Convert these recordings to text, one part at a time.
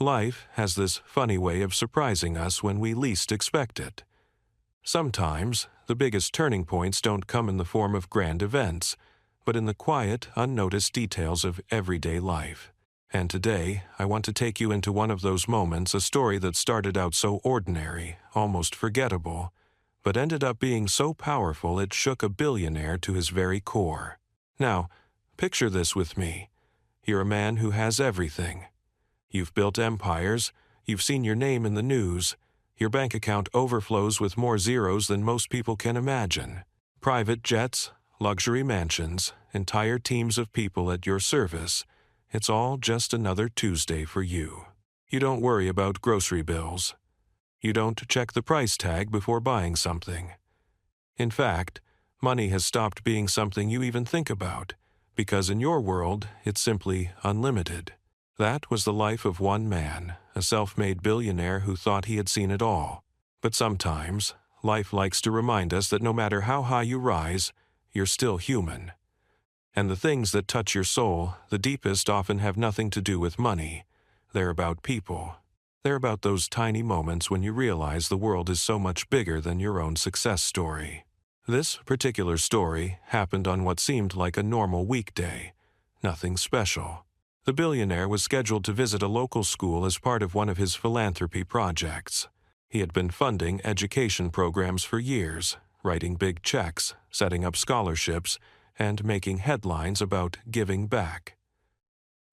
Life has this funny way of surprising us when we least expect it. Sometimes, the biggest turning points don't come in the form of grand events, but in the quiet, unnoticed details of everyday life. And today, I want to take you into one of those moments, a story that started out so ordinary, almost forgettable, but ended up being so powerful it shook a billionaire to his very core. Now, picture this with me. You're a man who has everything. You've built empires, you've seen your name in the news, your bank account overflows with more zeros than most people can imagine. Private jets, luxury mansions, entire teams of people at your service. It's all just another Tuesday for you. You don't worry about grocery bills. You don't check the price tag before buying something. In fact, money has stopped being something you even think about, because in your world, it's simply unlimited. That was the life of one man, a self-made billionaire who thought he had seen it all. But sometimes, life likes to remind us that no matter how high you rise, you're still human. And the things that touch your soul, the deepest, often have nothing to do with money. They're about people. They're about those tiny moments when you realize the world is so much bigger than your own success story. This particular story happened on what seemed like a normal weekday. Nothing special. The billionaire was scheduled to visit a local school as part of one of his philanthropy projects. He had been funding education programs for years, writing big checks, setting up scholarships, and making headlines about giving back.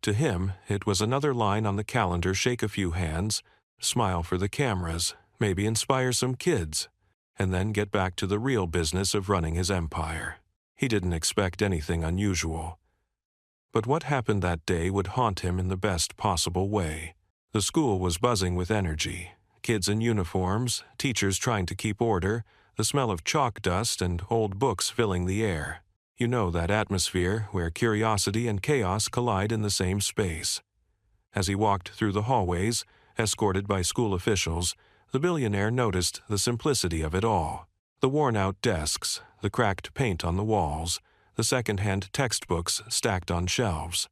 To him, it was another line on the calendar: shake a few hands, smile for the cameras, maybe inspire some kids, and then get back to the real business of running his empire. He didn't expect anything unusual. But what happened that day would haunt him in the best possible way. The school was buzzing with energy. Kids in uniforms, teachers trying to keep order, the smell of chalk dust and old books filling the air. You know that atmosphere where curiosity and chaos collide in the same space. As he walked through the hallways, escorted by school officials, the billionaire noticed the simplicity of it all. The worn-out desks, the cracked paint on the walls, the second-hand textbooks stacked on shelves.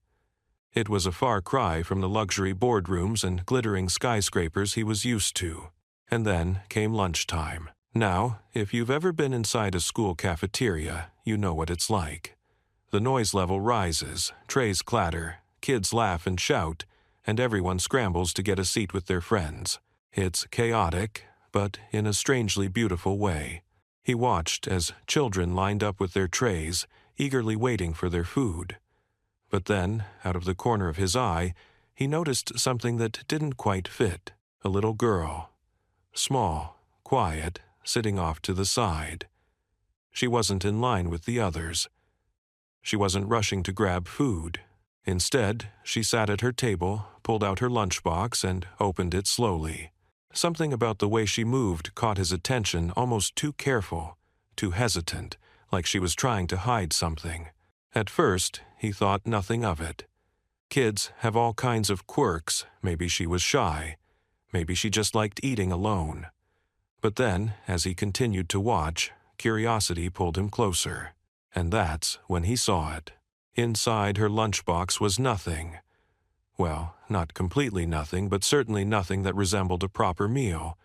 It was a far cry from the luxury boardrooms and glittering skyscrapers he was used to. And then came lunchtime. Now, if you've ever been inside a school cafeteria, you know what it's like. The noise level rises, trays clatter, kids laugh and shout, and everyone scrambles to get a seat with their friends. It's chaotic, but in a strangely beautiful way. He watched as children lined up with their trays, eagerly waiting for their food. But then, out of the corner of his eye, he noticed something that didn't quite fit. A little girl. Small, quiet, sitting off to the side. She wasn't in line with the others. She wasn't rushing to grab food. Instead, she sat at her table, pulled out her lunchbox, and opened it slowly. Something about the way she moved caught his attention, almost too careful, too hesitant, like she was trying to hide something. At first, he thought nothing of it. Kids have all kinds of quirks. Maybe she was shy. Maybe she just liked eating alone. But then, as he continued to watch, curiosity pulled him closer. And that's when he saw it. Inside her lunchbox was nothing. Well, not completely nothing, but certainly nothing that resembled a proper meal.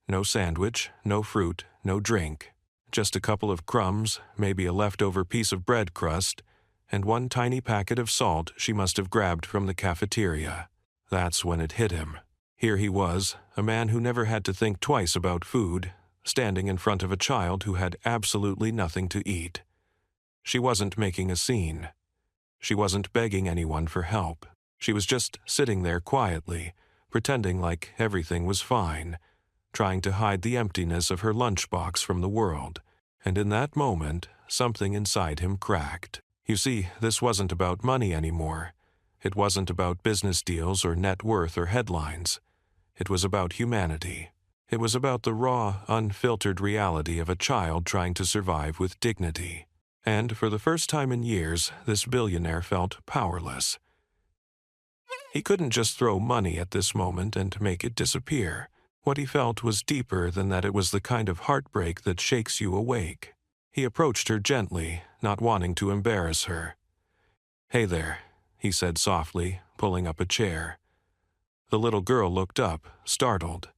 No sandwich, no fruit, no drink. Just a couple of crumbs, maybe a leftover piece of bread crust, and one tiny packet of salt she must have grabbed from the cafeteria. That's when it hit him. Here he was, a man who never had to think twice about food, standing in front of a child who had absolutely nothing to eat. She wasn't making a scene. She wasn't begging anyone for help. She was just sitting there quietly, pretending like everything was fine, trying to hide the emptiness of her lunchbox from the world. And in that moment, something inside him cracked. You see, this wasn't about money anymore. It wasn't about business deals or net worth or headlines. It was about humanity. It was about the raw, unfiltered reality of a child trying to survive with dignity. And for the first time in years, this billionaire felt powerless. He couldn't just throw money at this moment and make it disappear. What he felt was deeper than that. It was the kind of heartbreak that shakes you awake. He approached her gently, not wanting to embarrass her. "Hey there," he said softly, pulling up a chair. The little girl looked up, startled.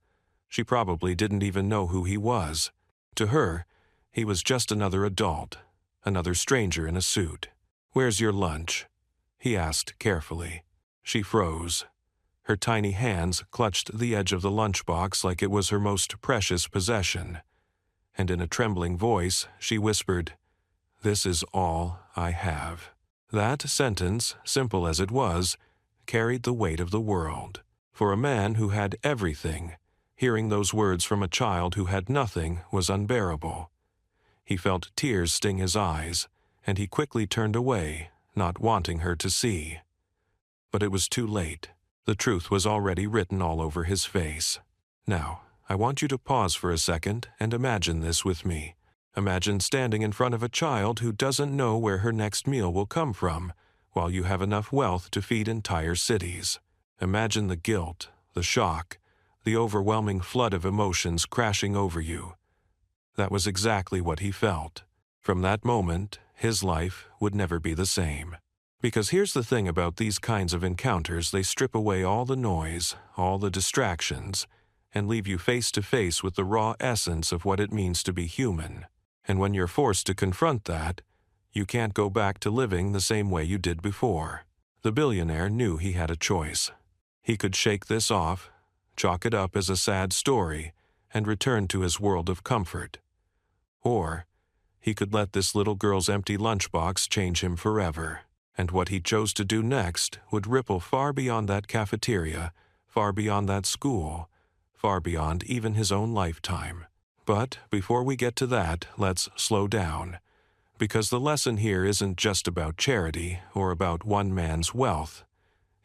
She probably didn't even know who he was. To her, he was just another adult, another stranger in a suit. "Where's your lunch?" he asked carefully. She froze. Her tiny hands clutched the edge of the lunchbox like it was her most precious possession. And in a trembling voice, she whispered, "This is all I have." That sentence, simple as it was, carried the weight of the world. For a man who had everything, hearing those words from a child who had nothing was unbearable. He felt tears sting his eyes, and he quickly turned away, not wanting her to see. But it was too late. The truth was already written all over his face. Now, I want you to pause for a second and imagine this with me. Imagine standing in front of a child who doesn't know where her next meal will come from, while you have enough wealth to feed entire cities. Imagine the guilt, the shock, the overwhelming flood of emotions crashing over you. That was exactly what he felt. From that moment, his life would never be the same. Because here's the thing about these kinds of encounters: they strip away all the noise, all the distractions, and leave you face to face with the raw essence of what it means to be human. And when you're forced to confront that, you can't go back to living the same way you did before. The billionaire knew he had a choice. He could shake this off, chalk it up as a sad story, and return to his world of comfort. Or he could let this little girl's empty lunchbox change him forever. And what he chose to do next would ripple far beyond that cafeteria, far beyond that school, far beyond even his own lifetime. But before we get to that, let's slow down. Because the lesson here isn't just about charity or about one man's wealth.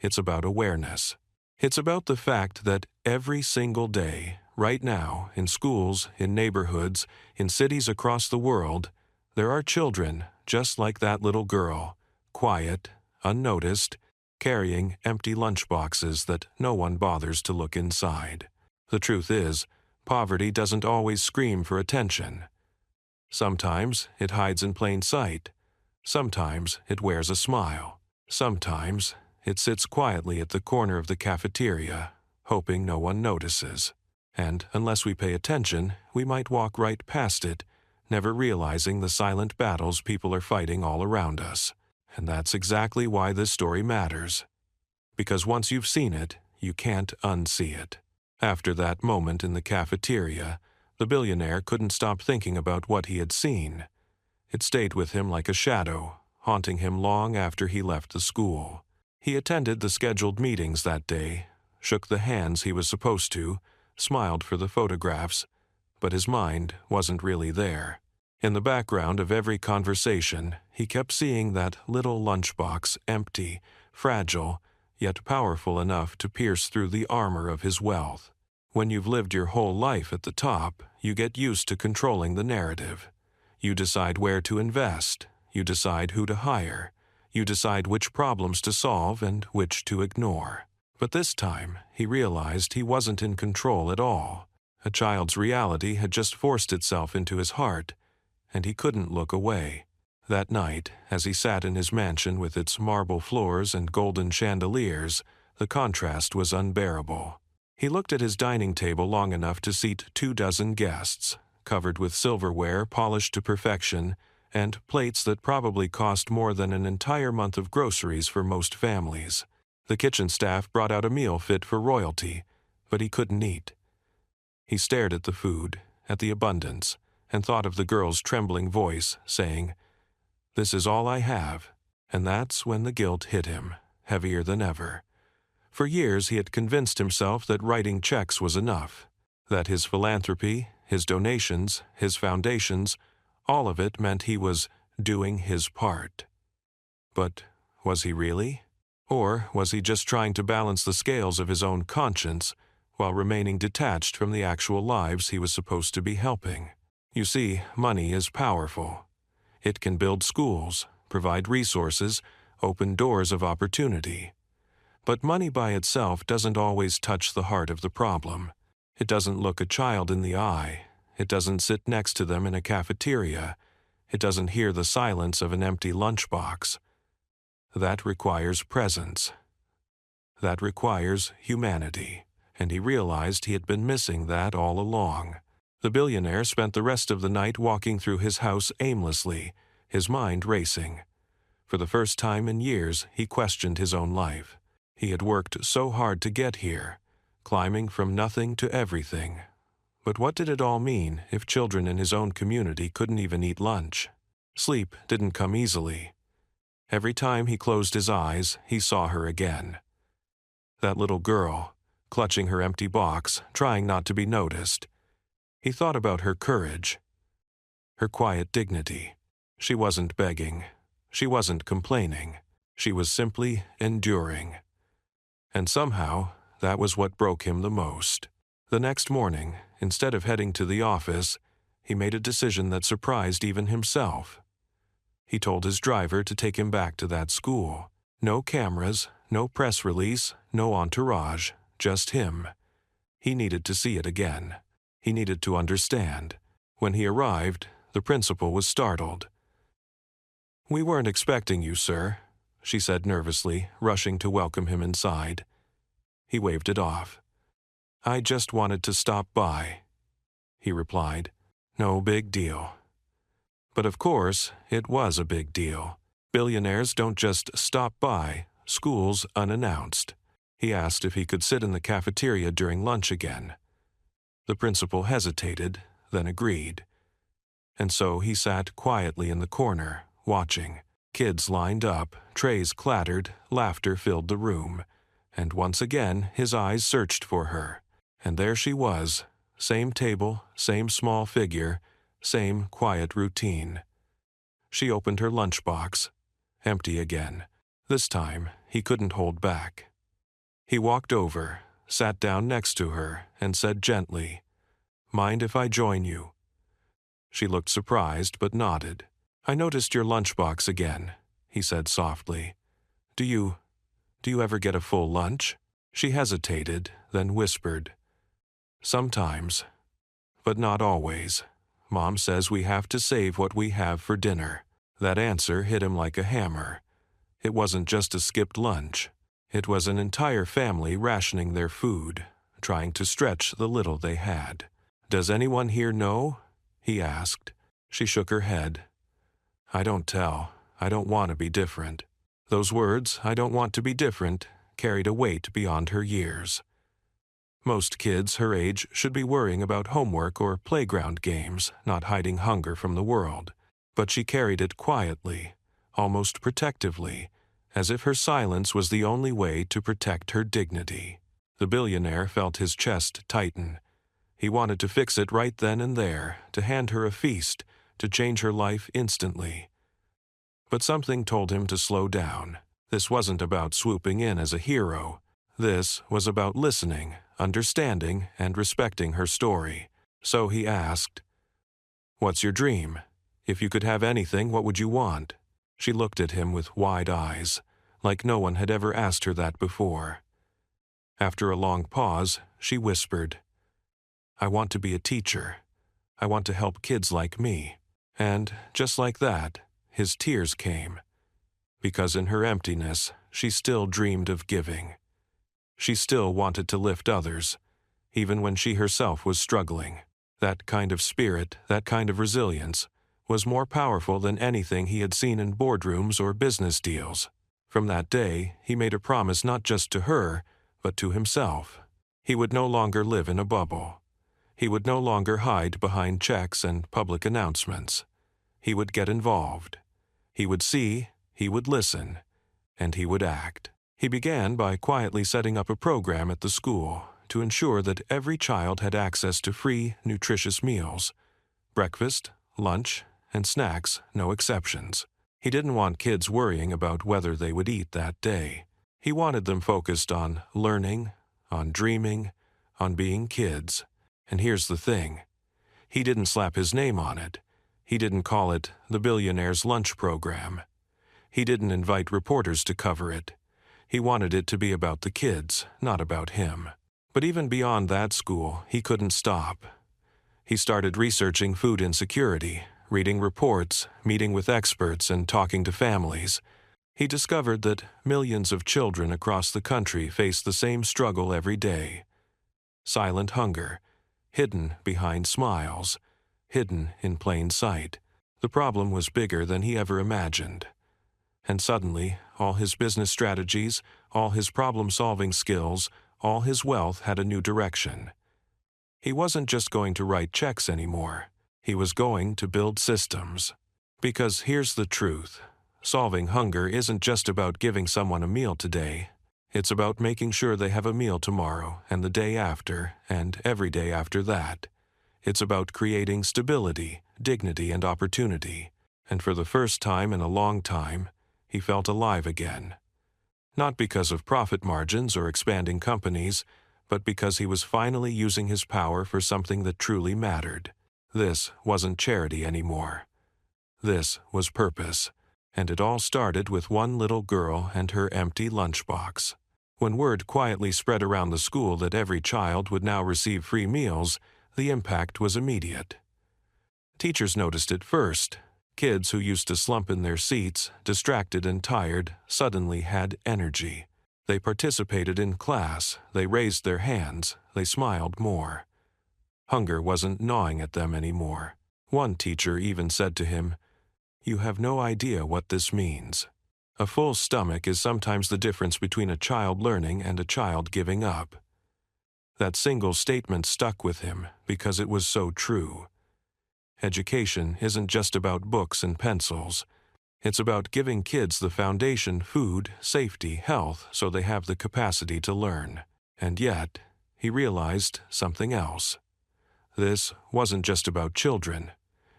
It's about awareness. It's about the fact that every single day, right now, in schools, in neighborhoods, in cities across the world, there are children just like that little girl, quiet, unnoticed, carrying empty lunchboxes that no one bothers to look inside. The truth is, poverty doesn't always scream for attention. Sometimes it hides in plain sight. Sometimes it wears a smile. Sometimes it sits quietly at the corner of the cafeteria, hoping no one notices. And unless we pay attention, we might walk right past it, never realizing the silent battles people are fighting all around us. And that's exactly why this story matters. Because once you've seen it, you can't unsee it. After that moment in the cafeteria, the billionaire couldn't stop thinking about what he had seen. It stayed with him like a shadow, haunting him long after he left the school. He attended the scheduled meetings that day, shook the hands he was supposed to, smiled for the photographs, but his mind wasn't really there. In the background of every conversation, he kept seeing that little lunchbox, empty, fragile, yet powerful enough to pierce through the armor of his wealth. When you've lived your whole life at the top, you get used to controlling the narrative. You decide where to invest, you decide who to hire, you decide which problems to solve and which to ignore. But this time, he realized he wasn't in control at all. A child's reality had just forced itself into his heart, and he couldn't look away. That night, as he sat in his mansion with its marble floors and golden chandeliers, the contrast was unbearable. He looked at his dining table long enough to seat 24 guests, covered with silverware polished to perfection, and plates that probably cost more than an entire month of groceries for most families. The kitchen staff brought out a meal fit for royalty, but he couldn't eat. He stared at the food, at the abundance, and thought of the girl's trembling voice saying, "This is all I have." And that's when the guilt hit him, heavier than ever. For years he had convinced himself that writing checks was enough, that his philanthropy, his donations, his foundations, all of it meant he was doing his part. But was he really? Or was he just trying to balance the scales of his own conscience while remaining detached from the actual lives he was supposed to be helping? You see, money is powerful. It can build schools, provide resources, open doors of opportunity. But money by itself doesn't always touch the heart of the problem. It doesn't look a child in the eye. It doesn't sit next to them in a cafeteria. It doesn't hear the silence of an empty lunchbox. That requires presence. That requires humanity, and he realized he had been missing that all along. The billionaire spent the rest of the night walking through his house aimlessly, his mind racing. For the first time in years, he questioned his own life. He had worked so hard to get here, climbing from nothing to everything. But what did it all mean if children in his own community couldn't even eat lunch? Sleep didn't come easily. Every time he closed his eyes, he saw her again. That little girl, clutching her empty box, trying not to be noticed. He thought about her courage, her quiet dignity. She wasn't begging. She wasn't complaining. She was simply enduring. And somehow, that was what broke him the most. The next morning, instead of heading to the office, he made a decision that surprised even himself. He told his driver to take him back to that school. No cameras, no press release, no entourage, just him. He needed to see it again. He needed to understand. When he arrived, the principal was startled. "We weren't expecting you, sir," she said nervously, rushing to welcome him inside. He waved it off. "I just wanted to stop by," he replied. "No big deal." But of course, it was a big deal. Billionaires don't just stop by schools unannounced. He asked if he could sit in the cafeteria during lunch again. The principal hesitated, then agreed. And so he sat quietly in the corner, watching. Kids lined up, trays clattered, laughter filled the room. And once again his eyes searched for her. And there she was, same table, same small figure, same quiet routine. She opened her lunchbox. Empty again. This time, he couldn't hold back. He walked over, sat down next to her, and said gently, "Mind if I join you?" She looked surprised but nodded. "I noticed your lunchbox again," he said softly. Do you ever get a full lunch?" She hesitated, then whispered, "Sometimes, but not always. Mom says we have to save what we have for dinner." That answer hit him like a hammer. It wasn't just a skipped lunch. It was an entire family rationing their food, trying to stretch the little they had. "Does anyone here know?" he asked. She shook her head. "I don't tell. I don't want to be different." Those words, "I don't want to be different," carried a weight beyond her years. Most kids her age should be worrying about homework or playground games, not hiding hunger from the world. But she carried it quietly, almost protectively, as if her silence was the only way to protect her dignity. The billionaire felt his chest tighten. He wanted to fix it right then and there, to hand her a feast, to change her life instantly. But something told him to slow down. This wasn't about swooping in as a hero. This was about listening, understanding, and respecting her story. So he asked, "What's your dream? If you could have anything, what would you want?" She looked at him with wide eyes, like no one had ever asked her that before. After a long pause, she whispered, "I want to be a teacher. I want to help kids like me." And, just like that, his tears came. Because in her emptiness, she still dreamed of giving. She still wanted to lift others, even when she herself was struggling. That kind of spirit, that kind of resilience, was more powerful than anything he had seen in boardrooms or business deals. From that day, he made a promise not just to her, but to himself. He would no longer live in a bubble. He would no longer hide behind checks and public announcements. He would get involved. He would see, he would listen, and he would act. He began by quietly setting up a program at the school to ensure that every child had access to free, nutritious meals. Breakfast, lunch, and snacks, no exceptions. He didn't want kids worrying about whether they would eat that day. He wanted them focused on learning, on dreaming, on being kids. And here's the thing. He didn't slap his name on it. He didn't call it the Billionaire's Lunch Program. He didn't invite reporters to cover it. He wanted it to be about the kids, not about him. But even beyond that school, he couldn't stop. He started researching food insecurity, reading reports, meeting with experts, and talking to families. He discovered that millions of children across the country face the same struggle every day. Silent hunger, hidden behind smiles, hidden in plain sight. The problem was bigger than he ever imagined. And suddenly, all his business strategies, all his problem-solving skills, all his wealth had a new direction. He wasn't just going to write checks anymore. He was going to build systems. Because here's the truth. Solving hunger isn't just about giving someone a meal today. It's about making sure they have a meal tomorrow and the day after and every day after that. It's about creating stability, dignity, and opportunity. And for the first time in a long time, he felt alive again. Not because of profit margins or expanding companies, but because he was finally using his power for something that truly mattered. This wasn't charity anymore. This was purpose. And it all started with one little girl and her empty lunchbox. When word quietly spread around the school that every child would now receive free meals, the impact was immediate. Teachers noticed it first. Kids who used to slump in their seats, distracted and tired, suddenly had energy. They participated in class, they raised their hands, they smiled more. Hunger wasn't gnawing at them anymore. One teacher even said to him, "You have no idea what this means." A full stomach is sometimes the difference between a child learning and a child giving up. That single statement stuck with him because it was so true. Education isn't just about books and pencils. It's about giving kids the foundation: food, safety, health, so they have the capacity to learn. And yet, he realized something else. This wasn't just about children.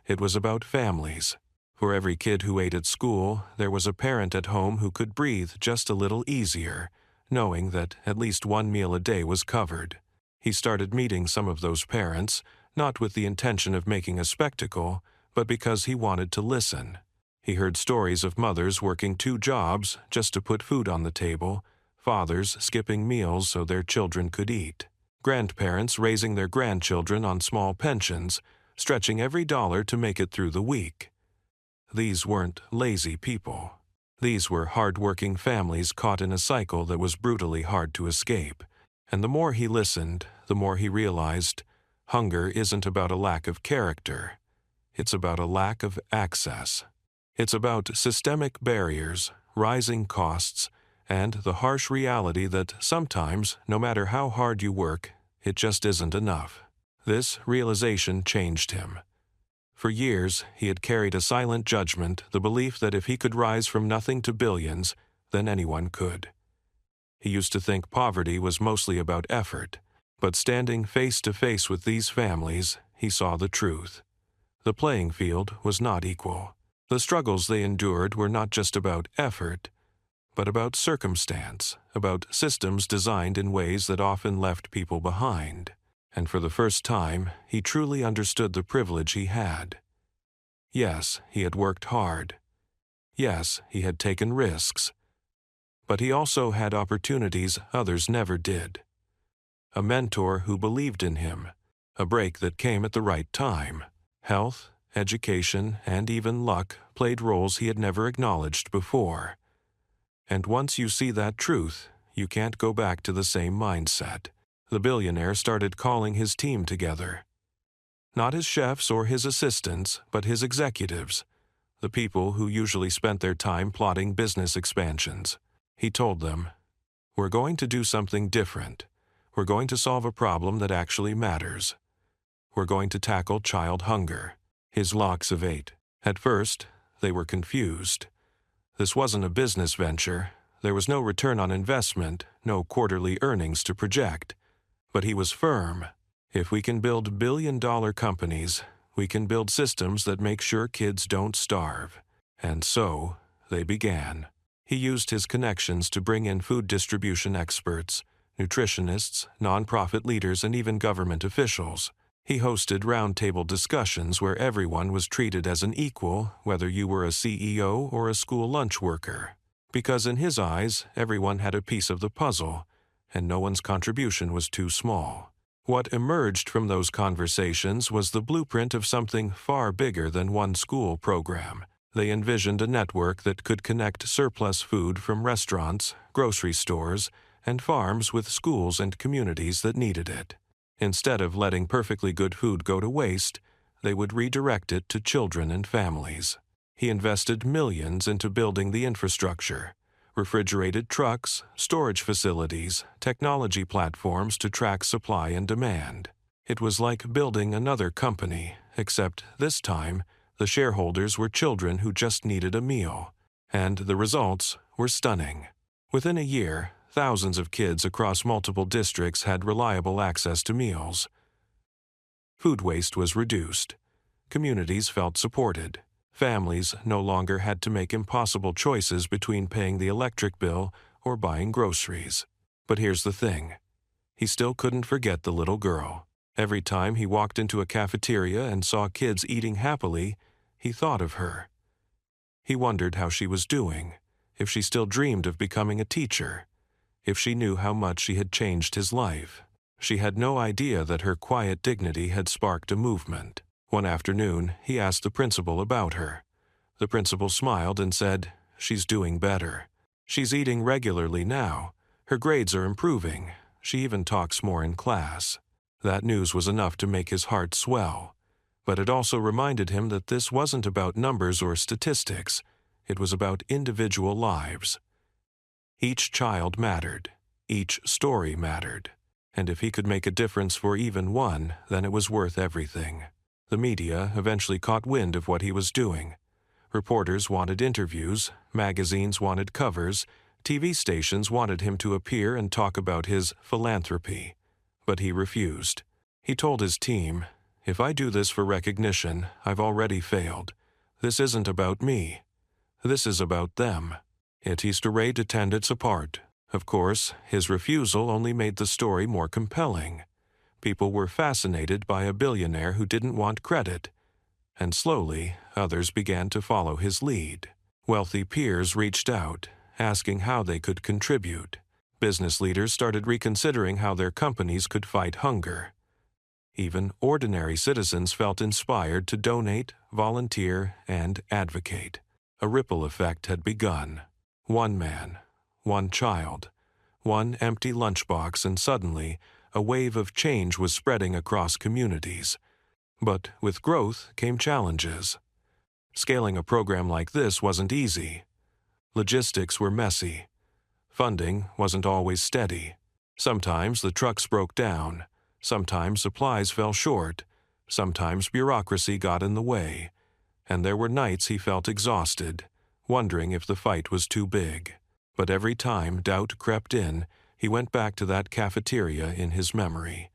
It was about families. For every kid who ate at school, there was a parent at home who could breathe just a little easier, knowing that at least one meal a day was covered. He started meeting some of those parents, not with the intention of making a spectacle, but because he wanted to listen. He heard stories of mothers working 2 jobs just to put food on the table, fathers skipping meals so their children could eat, grandparents raising their grandchildren on small pensions, stretching every dollar to make it through the week. These weren't lazy people. These were hard-working families caught in a cycle that was brutally hard to escape. And the more he listened, the more he realized hunger isn't about a lack of character. It's about a lack of access. It's about systemic barriers, rising costs, and the harsh reality that sometimes, no matter how hard you work, it just isn't enough. This realization changed him. For years, he had carried a silent judgment, the belief that if he could rise from nothing to billions, then anyone could. He used to think poverty was mostly about effort, but standing face to face with these families, he saw the truth. The playing field was not equal. The struggles they endured were not just about effort, but about circumstance, about systems designed in ways that often left people behind. And for the first time, he truly understood the privilege he had. Yes, he had worked hard. Yes, he had taken risks. But he also had opportunities others never did. A mentor who believed in him, a break that came at the right time. Health, education, and even luck played roles he had never acknowledged before. And once you see that truth, you can't go back to the same mindset. The billionaire started calling his team together. Not his chefs or his assistants, but his executives, the people who usually spent their time plotting business expansions. He told them, "We're going to do something different. We're going to solve a problem that actually matters. We're going to tackle child hunger." His locks of 8. At first, they were confused. This wasn't a business venture. There was no return on investment, no quarterly earnings to project. But he was firm. If we can build billion-dollar companies, we can build systems that make sure kids don't starve. And so, they began. He used his connections to bring in food distribution experts, nutritionists, nonprofit leaders, and even government officials. He hosted roundtable discussions where everyone was treated as an equal, whether you were a CEO or a school lunch worker. Because in his eyes, everyone had a piece of the puzzle, and no one's contribution was too small. What emerged from those conversations was the blueprint of something far bigger than one school program. They envisioned a network that could connect surplus food from restaurants, grocery stores, and farms with schools and communities that needed it. Instead of letting perfectly good food go to waste, they would redirect it to children and families. He invested millions into building the infrastructure: refrigerated trucks, storage facilities, technology platforms to track supply and demand. It was like building another company, except this time, the shareholders were children who just needed a meal. And the results were stunning. Within a year, thousands of kids across multiple districts had reliable access to meals. Food waste was reduced. Communities felt supported. Families no longer had to make impossible choices between paying the electric bill or buying groceries. But here's the thing. He still couldn't forget the little girl. Every time he walked into a cafeteria and saw kids eating happily, he thought of her. He wondered how she was doing, if she still dreamed of becoming a teacher, if she knew how much she had changed his life. She had no idea that her quiet dignity had sparked a movement. One afternoon, he asked the principal about her. The principal smiled and said, "She's doing better. She's eating regularly now. Her grades are improving. She even talks more in class." That news was enough to make his heart swell. But it also reminded him that this wasn't about numbers or statistics. It was about individual lives. Each child mattered. Each story mattered. And if he could make a difference for even one, then it was worth everything. The media eventually caught wind of what he was doing. Reporters wanted interviews, magazines wanted covers, TV stations wanted him to appear and talk about his philanthropy. But he refused. He told his team, "If I do this for recognition, I've already failed. This isn't about me. This is about them." Yet he strayed attendance apart. Of course, his refusal only made the story more compelling. People were fascinated by a billionaire who didn't want credit. And slowly, others began to follow his lead. Wealthy peers reached out, asking how they could contribute. Business leaders started reconsidering how their companies could fight hunger. Even ordinary citizens felt inspired to donate, volunteer, and advocate. A ripple effect had begun. One man, one child, one empty lunchbox, and suddenly a wave of change was spreading across communities. But with growth came challenges. Scaling a program like this wasn't easy. Logistics were messy. Funding wasn't always steady. Sometimes the trucks broke down. Sometimes supplies fell short. Sometimes bureaucracy got in the way. And there were nights he felt exhausted, wondering if the fight was too big. But every time doubt crept in, he went back to that cafeteria in his memory.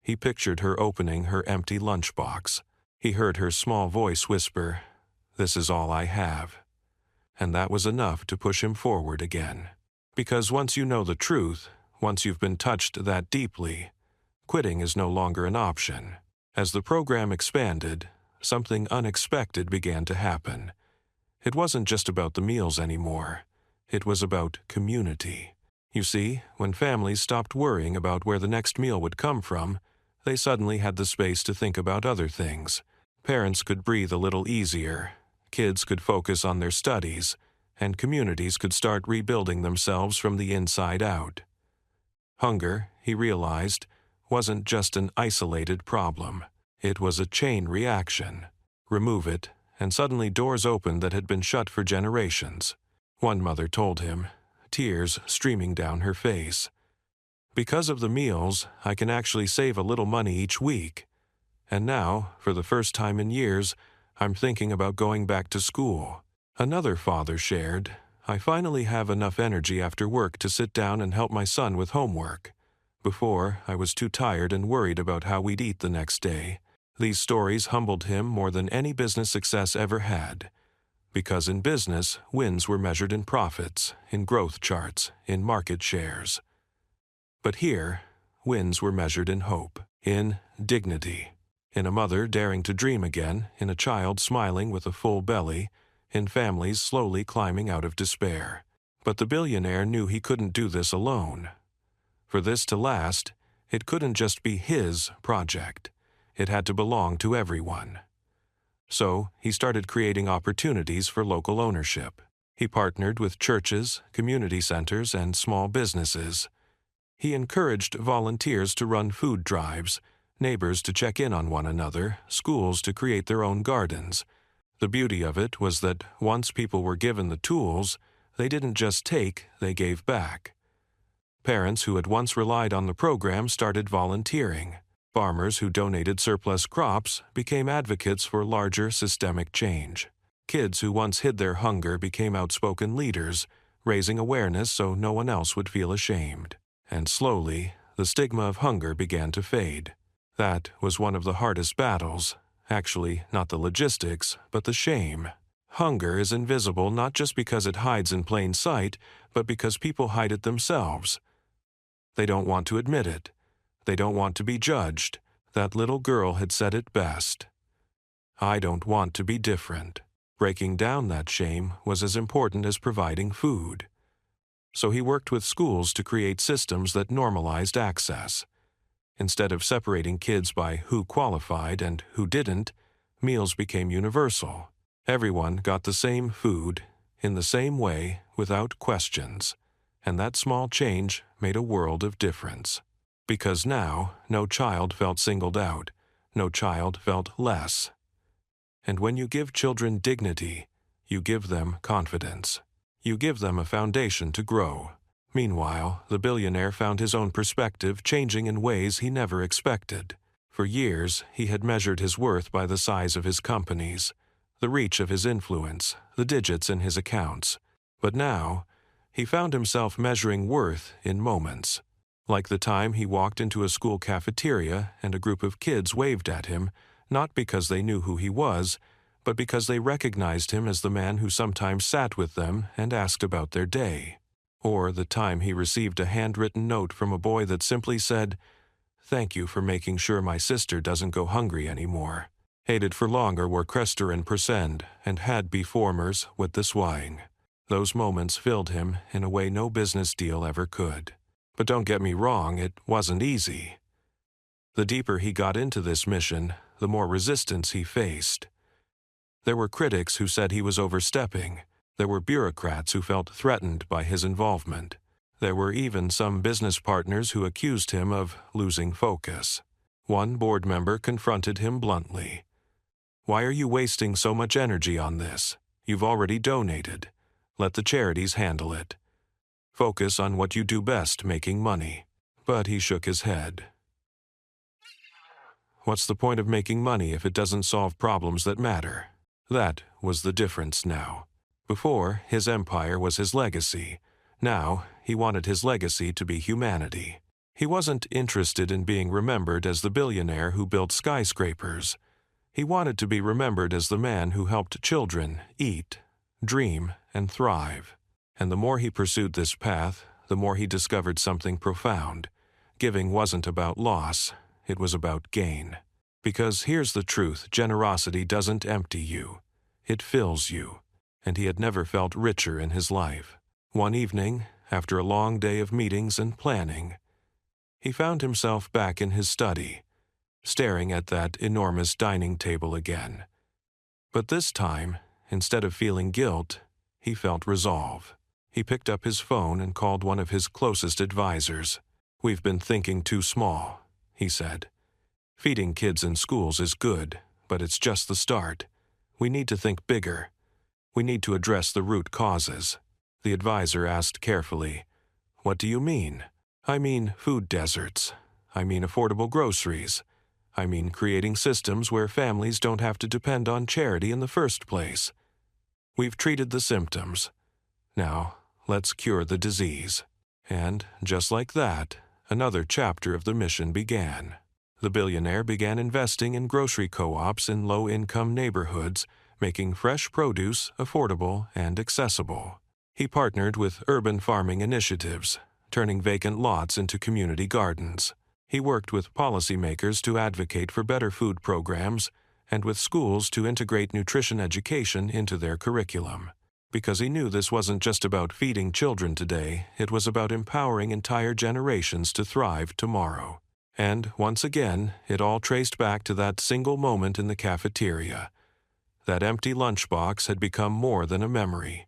He pictured her opening her empty lunchbox. He heard her small voice whisper, "This is all I have." And that was enough to push him forward again. Because once you know the truth, once you've been touched that deeply, quitting is no longer an option. As the program expanded, something unexpected began to happen. It wasn't just about the meals anymore. It was about community. You see, when families stopped worrying about where the next meal would come from, they suddenly had the space to think about other things. Parents could breathe a little easier, kids could focus on their studies, and communities could start rebuilding themselves from the inside out. Hunger, he realized, wasn't just an isolated problem. It was a chain reaction. Remove it, and suddenly doors opened that had been shut for generations. One mother told him, tears streaming down her face. "Because of the meals, I can actually save a little money each week. And now, for the first time in years, I'm thinking about going back to school." Another father shared, "I finally have enough energy after work to sit down and help my son with homework. Before, I was too tired and worried about how we'd eat the next day." These stories humbled him more than any business success ever had. Because in business, wins were measured in profits, in growth charts, in market shares. But here, wins were measured in hope, in dignity, in a mother daring to dream again, in a child smiling with a full belly, in families slowly climbing out of despair. But the billionaire knew he couldn't do this alone. For this to last, it couldn't just be his project. It had to belong to everyone. So he started creating opportunities for local ownership. He partnered with churches, community centers, and small businesses. He encouraged volunteers to run food drives, neighbors to check in on one another, schools to create their own gardens. The beauty of it was that once people were given the tools, they didn't just take, they gave back. Parents who had once relied on the program started volunteering. Farmers who donated surplus crops became advocates for larger systemic change. Kids who once hid their hunger became outspoken leaders, raising awareness so no one else would feel ashamed. And slowly, the stigma of hunger began to fade. That was one of the hardest battles. Actually, not the logistics, but the shame. Hunger is invisible not just because it hides in plain sight, but because people hide it themselves. They don't want to admit it. They don't want to be judged. That little girl had said it best. I don't want to be different. Breaking down that shame was as important as providing food. So he worked with schools to create systems that normalized access. Instead of separating kids by who qualified and who didn't, meals became universal. Everyone got the same food, in the same way, without questions. And that small change made a world of difference. Because now, no child felt singled out. No child felt less. And when you give children dignity, you give them confidence. You give them a foundation to grow. Meanwhile, the billionaire found his own perspective changing in ways he never expected. For years, he had measured his worth by the size of his companies, the reach of his influence, the digits in his accounts. But now, he found himself measuring worth in moments. Like the time he walked into a school cafeteria and a group of kids waved at him, not because they knew who he was, but because they recognized him as the man who sometimes sat with them and asked about their day. Or the time he received a handwritten note from a boy that simply said, "Thank you for making sure my sister doesn't go hungry anymore." Hated for longer were Crester and Persend, and had be formers with the swine. Those moments filled him in a way no business deal ever could. But don't get me wrong, it wasn't easy. The deeper he got into this mission, the more resistance he faced. There were critics who said he was overstepping. There were bureaucrats who felt threatened by his involvement. There were even some business partners who accused him of losing focus. One board member confronted him bluntly. "Why are you wasting so much energy on this? You've already donated. Let the charities handle it. Focus on what you do best, making money." But he shook his head. What's the point of making money if it doesn't solve problems that matter? That was the difference now. Before, his empire was his legacy. Now, he wanted his legacy to be humanity. He wasn't interested in being remembered as the billionaire who built skyscrapers. He wanted to be remembered as the man who helped children eat, dream, and thrive. And the more he pursued this path, the more he discovered something profound. Giving wasn't about loss, it was about gain. Because here's the truth, generosity doesn't empty you. It fills you. And he had never felt richer in his life. One evening, after a long day of meetings and planning, he found himself back in his study, staring at that enormous dining table again. But this time, instead of feeling guilt, he felt resolve. He picked up his phone and called one of his closest advisors. "We've been thinking too small," he said. "Feeding kids in schools is good, but it's just the start. We need to think bigger. We need to address the root causes." The advisor asked carefully, "What do you mean?" "I mean food deserts. I mean affordable groceries. I mean creating systems where families don't have to depend on charity in the first place. We've treated the symptoms. Now, let's cure the disease." And, just like that, another chapter of the mission began. The billionaire began investing in grocery co-ops in low-income neighborhoods, making fresh produce affordable and accessible. He partnered with urban farming initiatives, turning vacant lots into community gardens. He worked with policymakers to advocate for better food programs and with schools to integrate nutrition education into their curriculum. Because he knew this wasn't just about feeding children today, it was about empowering entire generations to thrive tomorrow. And once again, it all traced back to that single moment in the cafeteria. That empty lunchbox had become more than a memory.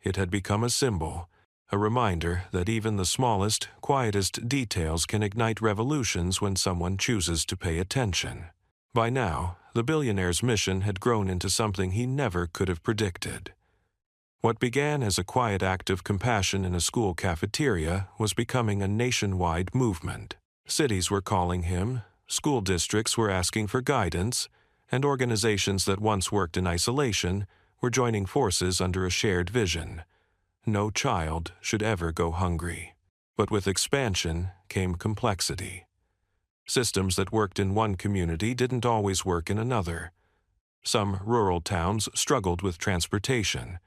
It had become a symbol, a reminder that even the smallest, quietest details can ignite revolutions when someone chooses to pay attention. By now, the billionaire's mission had grown into something he never could have predicted. What began as a quiet act of compassion in a school cafeteria was becoming a nationwide movement. Cities were calling him, school districts were asking for guidance, and organizations that once worked in isolation were joining forces under a shared vision. No child should ever go hungry. But with expansion came complexity. Systems that worked in one community didn't always work in another. Some rural towns struggled with transportation.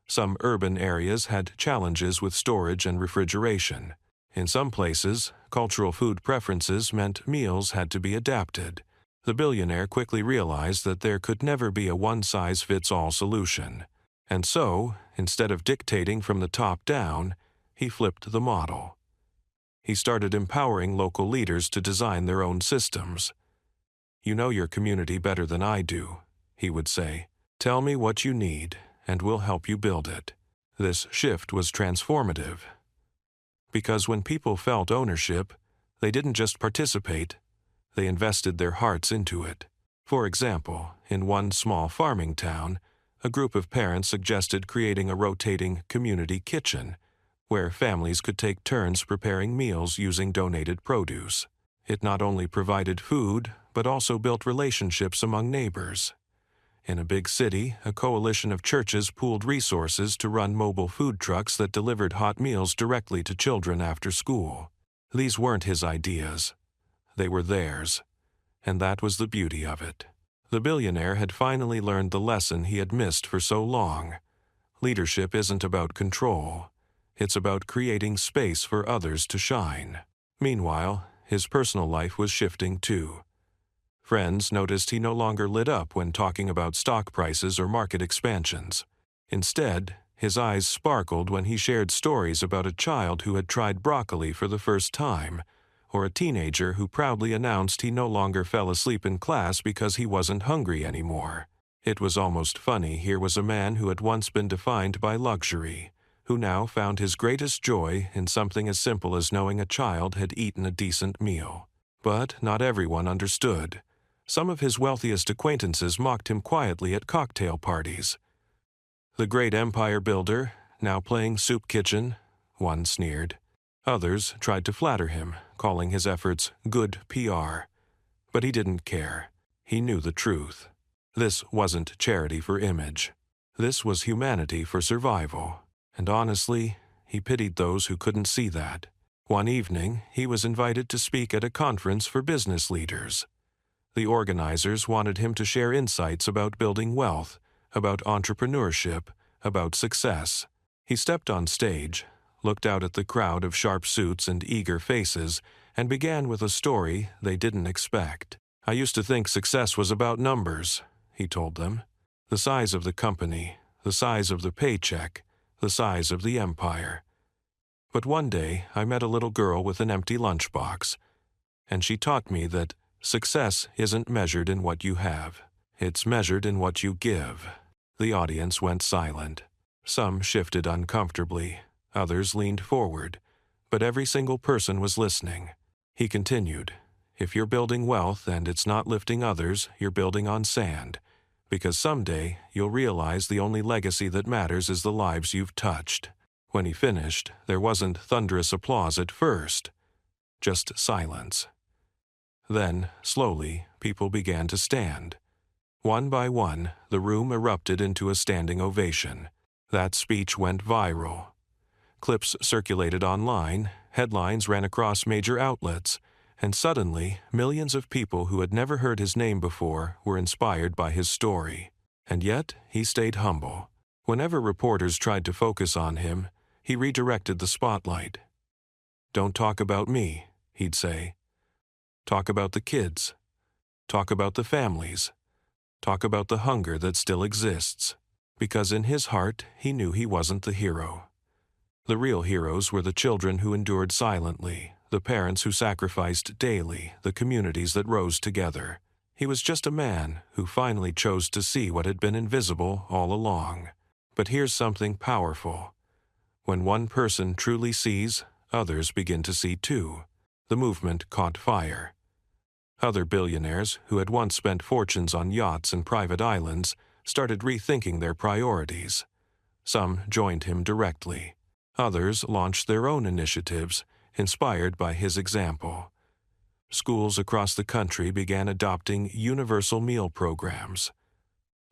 Some urban areas had challenges with storage and refrigeration. In some places, cultural food preferences meant meals had to be adapted. The billionaire quickly realized that there could never be a one-size-fits-all solution. And so, instead of dictating from the top down, he flipped the model. He started empowering local leaders to design their own systems. "You know your community better than I do," he would say. "Tell me what you need, and we'll help you build it." This shift was transformative. Because when people felt ownership, they didn't just participate, they invested their hearts into it. For example, in one small farming town, a group of parents suggested creating a rotating community kitchen, where families could take turns preparing meals using donated produce. It not only provided food, but also built relationships among neighbors. In a big city, a coalition of churches pooled resources to run mobile food trucks that delivered hot meals directly to children after school. These weren't his ideas. They were theirs. And that was the beauty of it. The billionaire had finally learned the lesson he had missed for so long. Leadership isn't about control. It's about creating space for others to shine. Meanwhile, his personal life was shifting too. Friends noticed he no longer lit up when talking about stock prices or market expansions. Instead, his eyes sparkled when he shared stories about a child who had tried broccoli for the first time, or a teenager who proudly announced he no longer fell asleep in class because he wasn't hungry anymore. It was almost funny. Here was a man who had once been defined by luxury, who now found his greatest joy in something as simple as knowing a child had eaten a decent meal. But not everyone understood. Some of his wealthiest acquaintances mocked him quietly at cocktail parties. "The great empire builder, now playing soup kitchen," one sneered. Others tried to flatter him, calling his efforts good PR. But he didn't care. He knew the truth. This wasn't charity for image. This was humanity for survival. And honestly, he pitied those who couldn't see that. One evening, he was invited to speak at a conference for business leaders. The organizers wanted him to share insights about building wealth, about entrepreneurship, about success. He stepped on stage, looked out at the crowd of sharp suits and eager faces, and began with a story they didn't expect. "I used to think success was about numbers," he told them. "The size of the company, the size of the paycheck, the size of the empire. But one day I met a little girl with an empty lunchbox, and she taught me that success isn't measured in what you have. It's measured in what you give." The audience went silent. Some shifted uncomfortably. Others leaned forward. But every single person was listening. He continued, "If you're building wealth and it's not lifting others, you're building on sand. Because someday you'll realize the only legacy that matters is the lives you've touched." When he finished, there wasn't thunderous applause at first, just silence. Then, slowly, people began to stand. One by one, the room erupted into a standing ovation. That speech went viral. Clips circulated online, headlines ran across major outlets, and suddenly, millions of people who had never heard his name before were inspired by his story. And yet, he stayed humble. Whenever reporters tried to focus on him, he redirected the spotlight. "Don't talk about me," he'd say. "Talk about the kids. Talk about the families. Talk about the hunger that still exists." Because in his heart, he knew he wasn't the hero. The real heroes were the children who endured silently, the parents who sacrificed daily, the communities that rose together. He was just a man who finally chose to see what had been invisible all along. But here's something powerful. When one person truly sees, others begin to see too. The movement caught fire. Other billionaires who had once spent fortunes on yachts and private islands started rethinking their priorities. Some joined him directly. Others launched their own initiatives, inspired by his example. Schools across the country began adopting universal meal programs.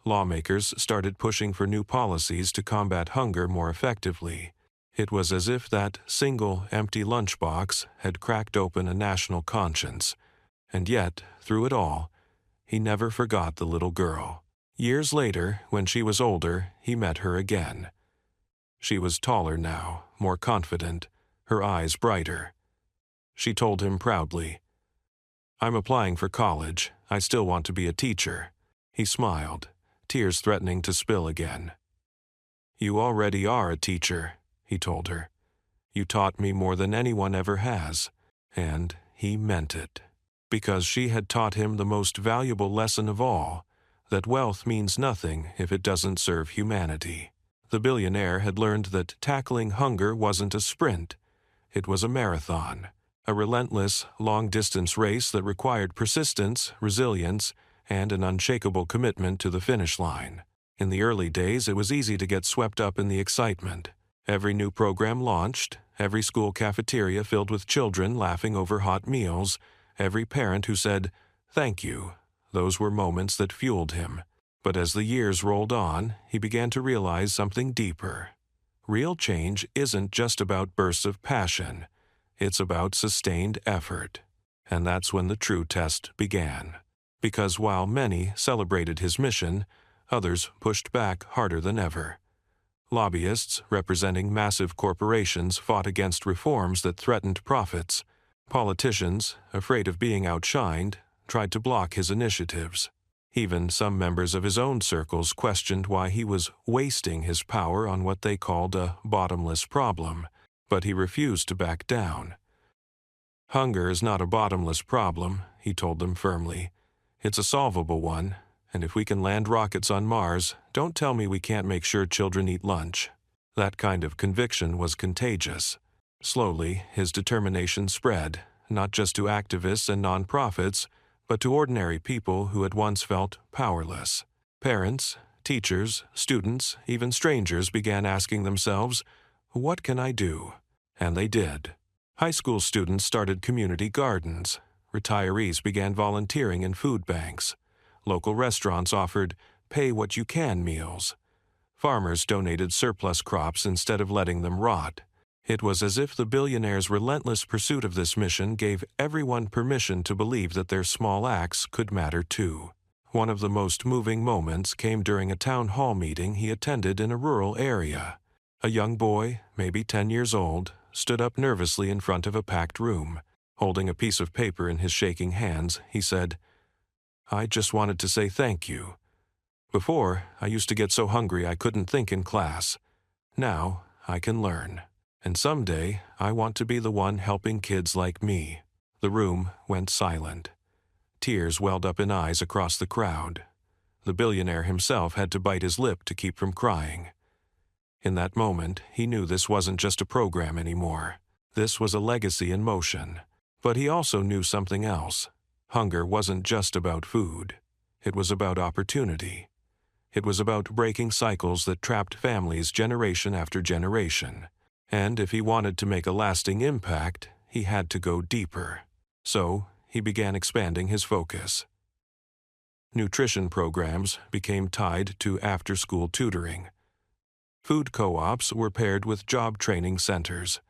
Lawmakers started pushing for new policies to combat hunger more effectively. It was as if that single empty lunchbox had cracked open a national conscience. And yet, through it all, he never forgot the little girl. Years later, when she was older, he met her again. She was taller now, more confident, her eyes brighter. She told him proudly, "I'm applying for college. I still want to be a teacher." He smiled, tears threatening to spill again. "You already are a teacher," he told her. "You taught me more than anyone ever has." And he meant it. Because she had taught him the most valuable lesson of all, that wealth means nothing if it doesn't serve humanity. The billionaire had learned that tackling hunger wasn't a sprint. It was a marathon, a relentless, long-distance race that required persistence, resilience, and an unshakable commitment to the finish line. In the early days, it was easy to get swept up in the excitement. Every new program launched, every school cafeteria filled with children laughing over hot meals, every parent who said, "Thank you." Those were moments that fueled him. But as the years rolled on, he began to realize something deeper. Real change isn't just about bursts of passion. It's about sustained effort. And that's when the true test began. Because while many celebrated his mission, others pushed back harder than ever. Lobbyists representing massive corporations fought against reforms that threatened profits. Politicians, afraid of being outshined, tried to block his initiatives. Even some members of his own circles questioned why he was wasting his power on what they called a bottomless problem, but he refused to back down. "Hunger is not a bottomless problem," he told them firmly. "It's a solvable one, and if we can land rockets on Mars, don't tell me we can't make sure children eat lunch." That kind of conviction was contagious. Slowly, his determination spread, not just to activists and nonprofits, but to ordinary people who had once felt powerless. Parents, teachers, students, even strangers began asking themselves, "What can I do?" And they did. High school students started community gardens. Retirees began volunteering in food banks. Local restaurants offered pay-what-you-can meals. Farmers donated surplus crops instead of letting them rot. It was as if the billionaire's relentless pursuit of this mission gave everyone permission to believe that their small acts could matter too. One of the most moving moments came during a town hall meeting he attended in a rural area. A young boy, maybe 10 years old, stood up nervously in front of a packed room. Holding a piece of paper in his shaking hands, he said, "I just wanted to say thank you. Before, I used to get so hungry I couldn't think in class. Now, I can learn. And someday, I want to be the one helping kids like me." The room went silent. Tears welled up in eyes across the crowd. The billionaire himself had to bite his lip to keep from crying. In that moment, he knew this wasn't just a program anymore. This was a legacy in motion. But he also knew something else. Hunger wasn't just about food. It was about opportunity. It was about breaking cycles that trapped families generation after generation. And if he wanted to make a lasting impact, he had to go deeper. So, he began expanding his focus. Nutrition programs became tied to after-school tutoring. Food co-ops were paired with job training centers.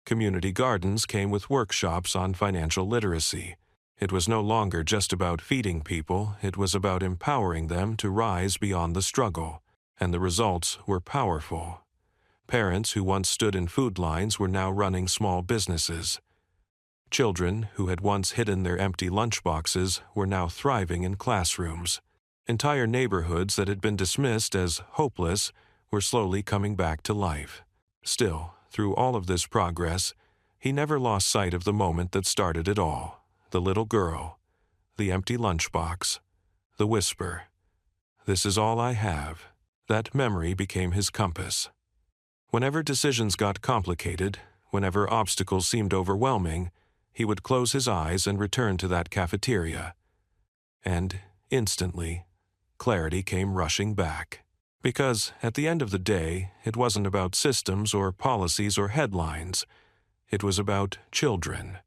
Community gardens came with workshops on financial literacy. It was no longer just about feeding people, it was about empowering them to rise beyond the struggle. And the results were powerful. Parents who once stood in food lines were now running small businesses. Children who had once hidden their empty lunchboxes were now thriving in classrooms. Entire neighborhoods that had been dismissed as hopeless were slowly coming back to life. Still, through all of this progress, he never lost sight of the moment that started it all. The little girl. the empty lunchbox, the whisper, "This is all I have." That memory became his compass. Whenever decisions got complicated, whenever obstacles seemed overwhelming, he would close his eyes and return to that cafeteria. And, instantly, clarity came rushing back. Because, at the end of the day, it wasn't about systems or policies or headlines. It was about children.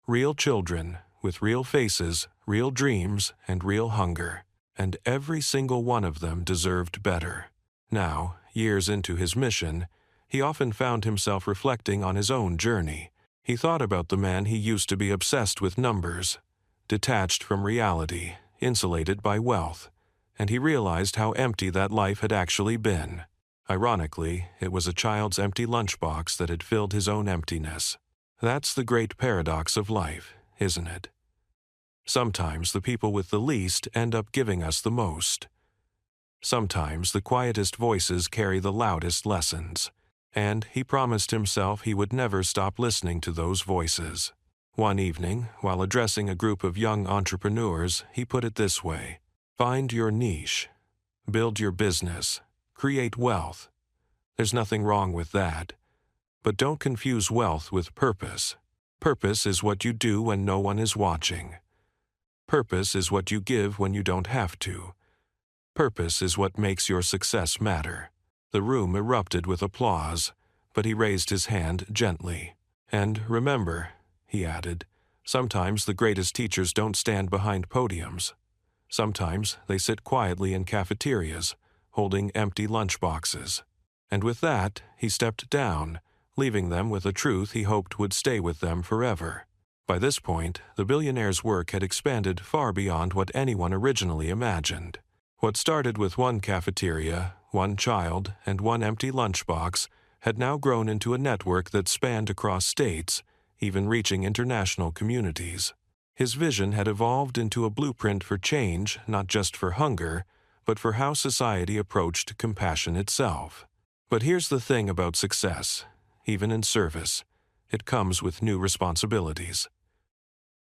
Real children, with real faces, real dreams, and real hunger. And every single one of them deserved better. Now, years into his mission, he often found himself reflecting on his own journey. He thought about the man he used to be obsessed with numbers, detached from reality, insulated by wealth, and he realized how empty that life had actually been. Ironically, it was a child's empty lunchbox that had filled his own emptiness. That's the great paradox of life, isn't it? Sometimes the people with the least end up giving us the most. Sometimes the quietest voices carry the loudest lessons. And he promised himself he would never stop listening to those voices. One evening, while addressing a group of young entrepreneurs, he put it this way: "Find your niche. Build your business. Create wealth. There's nothing wrong with that. But don't confuse wealth with purpose. Purpose is what you do when no one is watching. Purpose is what you give when you don't have to. Purpose is what makes your success matter." The room erupted with applause, but he raised his hand gently. "And remember," he added, "sometimes the greatest teachers don't stand behind podiums. Sometimes they sit quietly in cafeterias, holding empty lunchboxes." And with that, he stepped down, leaving them with a truth he hoped would stay with them forever. By this point, the billionaire's work had expanded far beyond what anyone originally imagined. What started with one cafeteria, one child, and one empty lunchbox had now grown into a network that spanned across states, even reaching international communities. His vision had evolved into a blueprint for change, not just for hunger, but for how society approached compassion itself. But here's the thing about success: even in service, it comes with new responsibilities.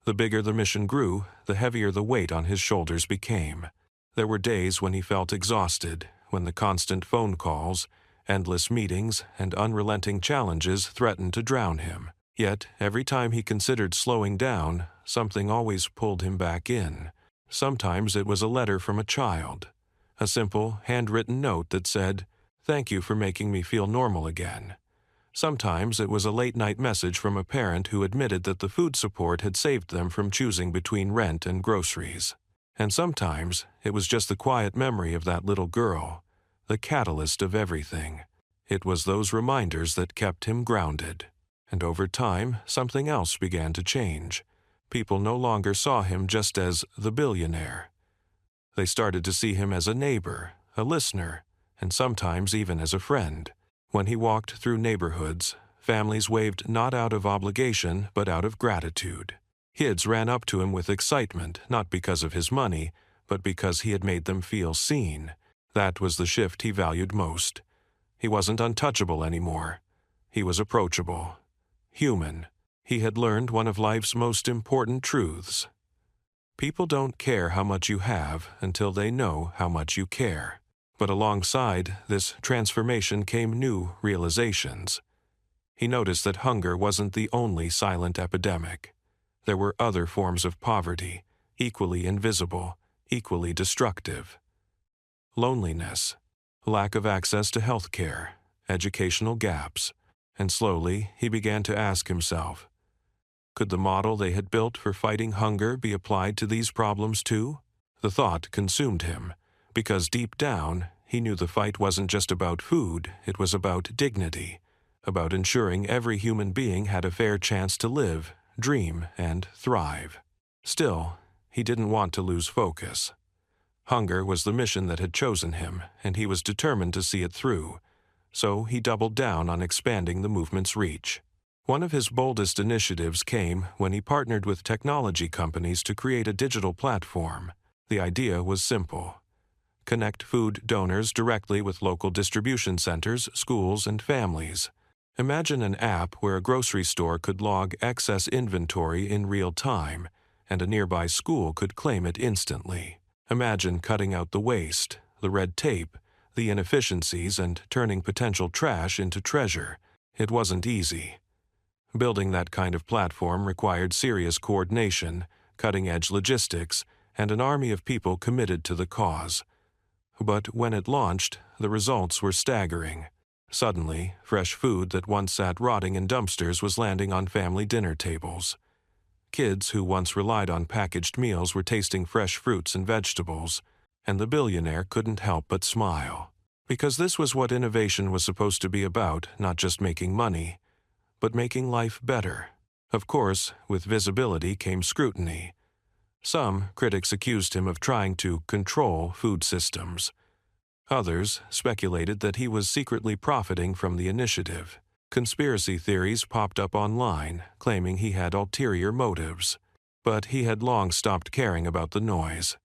The bigger the mission grew, the heavier the weight on his shoulders became. There were days when he felt exhausted, when the constant phone calls, endless meetings, and unrelenting challenges threatened to drown him. Yet, every time he considered slowing down, something always pulled him back in. Sometimes it was a letter from a child, a simple, handwritten note that said, "Thank you for making me feel normal again." Sometimes it was a late-night message from a parent who admitted that the food support had saved them from choosing between rent and groceries. And sometimes it was just the quiet memory of that little girl, the catalyst of everything. It was those reminders that kept him grounded. And over time, something else began to change. People no longer saw him just as the billionaire. They started to see him as a neighbor, a listener, and sometimes even as a friend. When he walked through neighborhoods, families waved not out of obligation but out of gratitude. Kids ran up to him with excitement, not because of his money, but because he had made them feel seen. That was the shift he valued most. He wasn't untouchable anymore. He was approachable, human. He had learned one of life's most important truths. People don't care how much you have until they know how much you care. But alongside this transformation came new realizations. He noticed that hunger wasn't the only silent epidemic. There were other forms of poverty, equally invisible, equally destructive. Loneliness, lack of access to health care, educational gaps, and slowly he began to ask himself, could the model they had built for fighting hunger be applied to these problems too? The thought consumed him, because deep down, he knew the fight wasn't just about food, it was about dignity, about ensuring every human being had a fair chance to live, dream, and thrive. Still, he didn't want to lose focus. Hunger was the mission that had chosen him, and he was determined to see it through, so he doubled down on expanding the movement's reach. One of his boldest initiatives came when he partnered with technology companies to create a digital platform. The idea was simple: connect food donors directly with local distribution centers, schools, and families. Imagine an app where a grocery store could log excess inventory in real time, and a nearby school could claim it instantly. Imagine cutting out the waste, the red tape, the inefficiencies, and turning potential trash into treasure. It wasn't easy. Building that kind of platform required serious coordination, cutting-edge logistics, and an army of people committed to the cause. But when it launched, the results were staggering. Suddenly, fresh food that once sat rotting in dumpsters was landing on family dinner tables. Kids who once relied on packaged meals were tasting fresh fruits and vegetables, and the billionaire couldn't help but smile. Because this was what innovation was supposed to be about, not just making money, but making life better. Of course, with visibility came scrutiny. Some critics accused him of trying to control food systems. Others speculated that he was secretly profiting from the initiative. Conspiracy theories popped up online, claiming he had ulterior motives. But he had long stopped caring about the noise.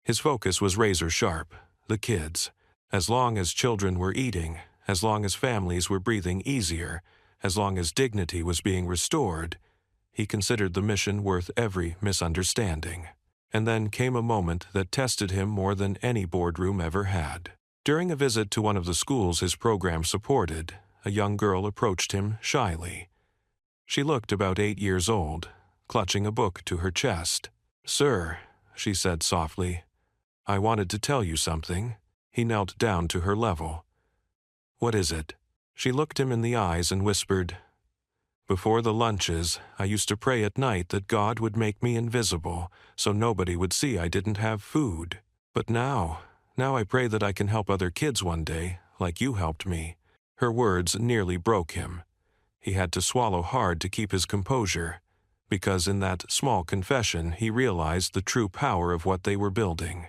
His focus was razor-sharp: the kids. As long as children were eating, as long as families were breathing easier, as long as dignity was being restored, he considered the mission worth every misunderstanding. And then came a moment that tested him more than any boardroom ever had. During a visit to one of the schools his program supported, a young girl approached him shyly. She looked about 8 years old, clutching a book to her chest. "Sir," she said softly, "I wanted to tell you something." He knelt down to her level. "What is it?" She looked him in the eyes and whispered, "Before the lunches, I used to pray at night that God would make me invisible, so nobody would see I didn't have food. But now I pray that I can help other kids one day, like you helped me." Her words nearly broke him. He had to swallow hard to keep his composure, because in that small confession he realized the true power of what they were building.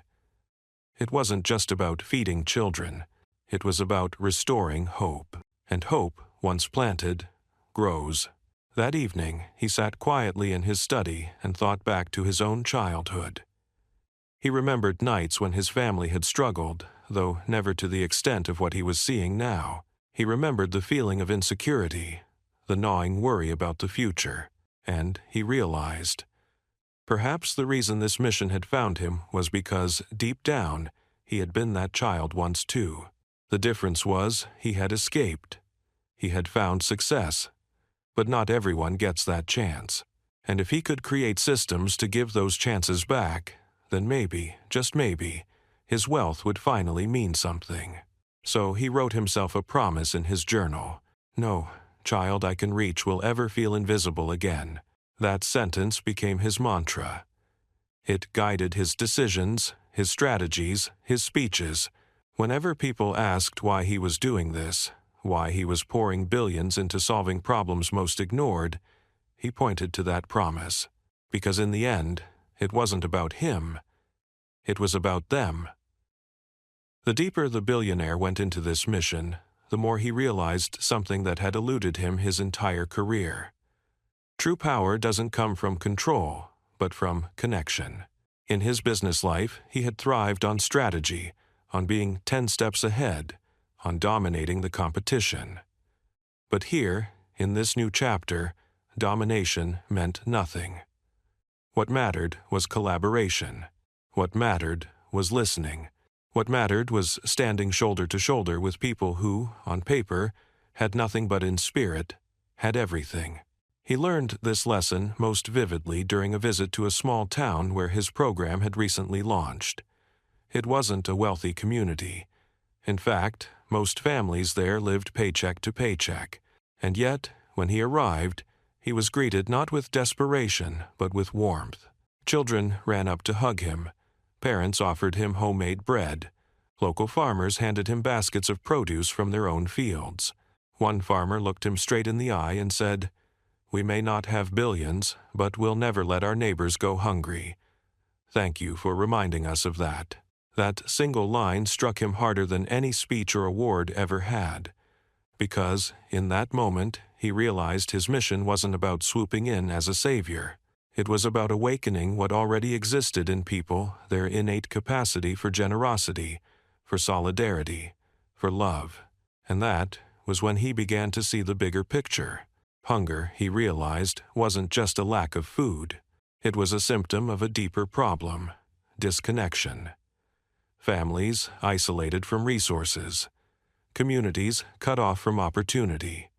It wasn't just about feeding children. It was about restoring hope. And hope, once planted, grows. That evening, he sat quietly in his study and thought back to his own childhood. He remembered nights when his family had struggled, though never to the extent of what he was seeing now. He remembered the feeling of insecurity, the gnawing worry about the future, and he realized, perhaps the reason this mission had found him was because, deep down, he had been that child once too. The difference was he had escaped. He had found success. But not everyone gets that chance. And if he could create systems to give those chances back, then maybe, just maybe, his wealth would finally mean something. So he wrote himself a promise in his journal. "No child I can reach will ever feel invisible again." That sentence became his mantra. It guided his decisions, his strategies, his speeches. Whenever people asked why he was doing this, why he was pouring billions into solving problems most ignored, he pointed to that promise. Because in the end, it wasn't about him. It was about them. The deeper the billionaire went into this mission, the more he realized something that had eluded him his entire career. True power doesn't come from control, but from connection. In his business life, he had thrived on strategy, on being 10 steps ahead, on dominating the competition. But here, in this new chapter, domination meant nothing. What mattered was collaboration. What mattered was listening. What mattered was standing shoulder to shoulder with people who, on paper, had nothing but in spirit, had everything. He learned this lesson most vividly during a visit to a small town where his program had recently launched. It wasn't a wealthy community. In fact, most families there lived paycheck to paycheck. And yet, when he arrived, he was greeted not with desperation, but with warmth. Children ran up to hug him. Parents offered him homemade bread. Local farmers handed him baskets of produce from their own fields. One farmer looked him straight in the eye and said, "We may not have billions, but we'll never let our neighbors go hungry. Thank you for reminding us of that." That single line struck him harder than any speech or award ever had. Because, in that moment, he realized his mission wasn't about swooping in as a savior. It was about awakening what already existed in people, their innate capacity for generosity, for solidarity, for love. And that was when he began to see the bigger picture. Hunger, he realized, wasn't just a lack of food. It was a symptom of a deeper problem: disconnection. Families isolated from resources. Communities cut off from opportunity.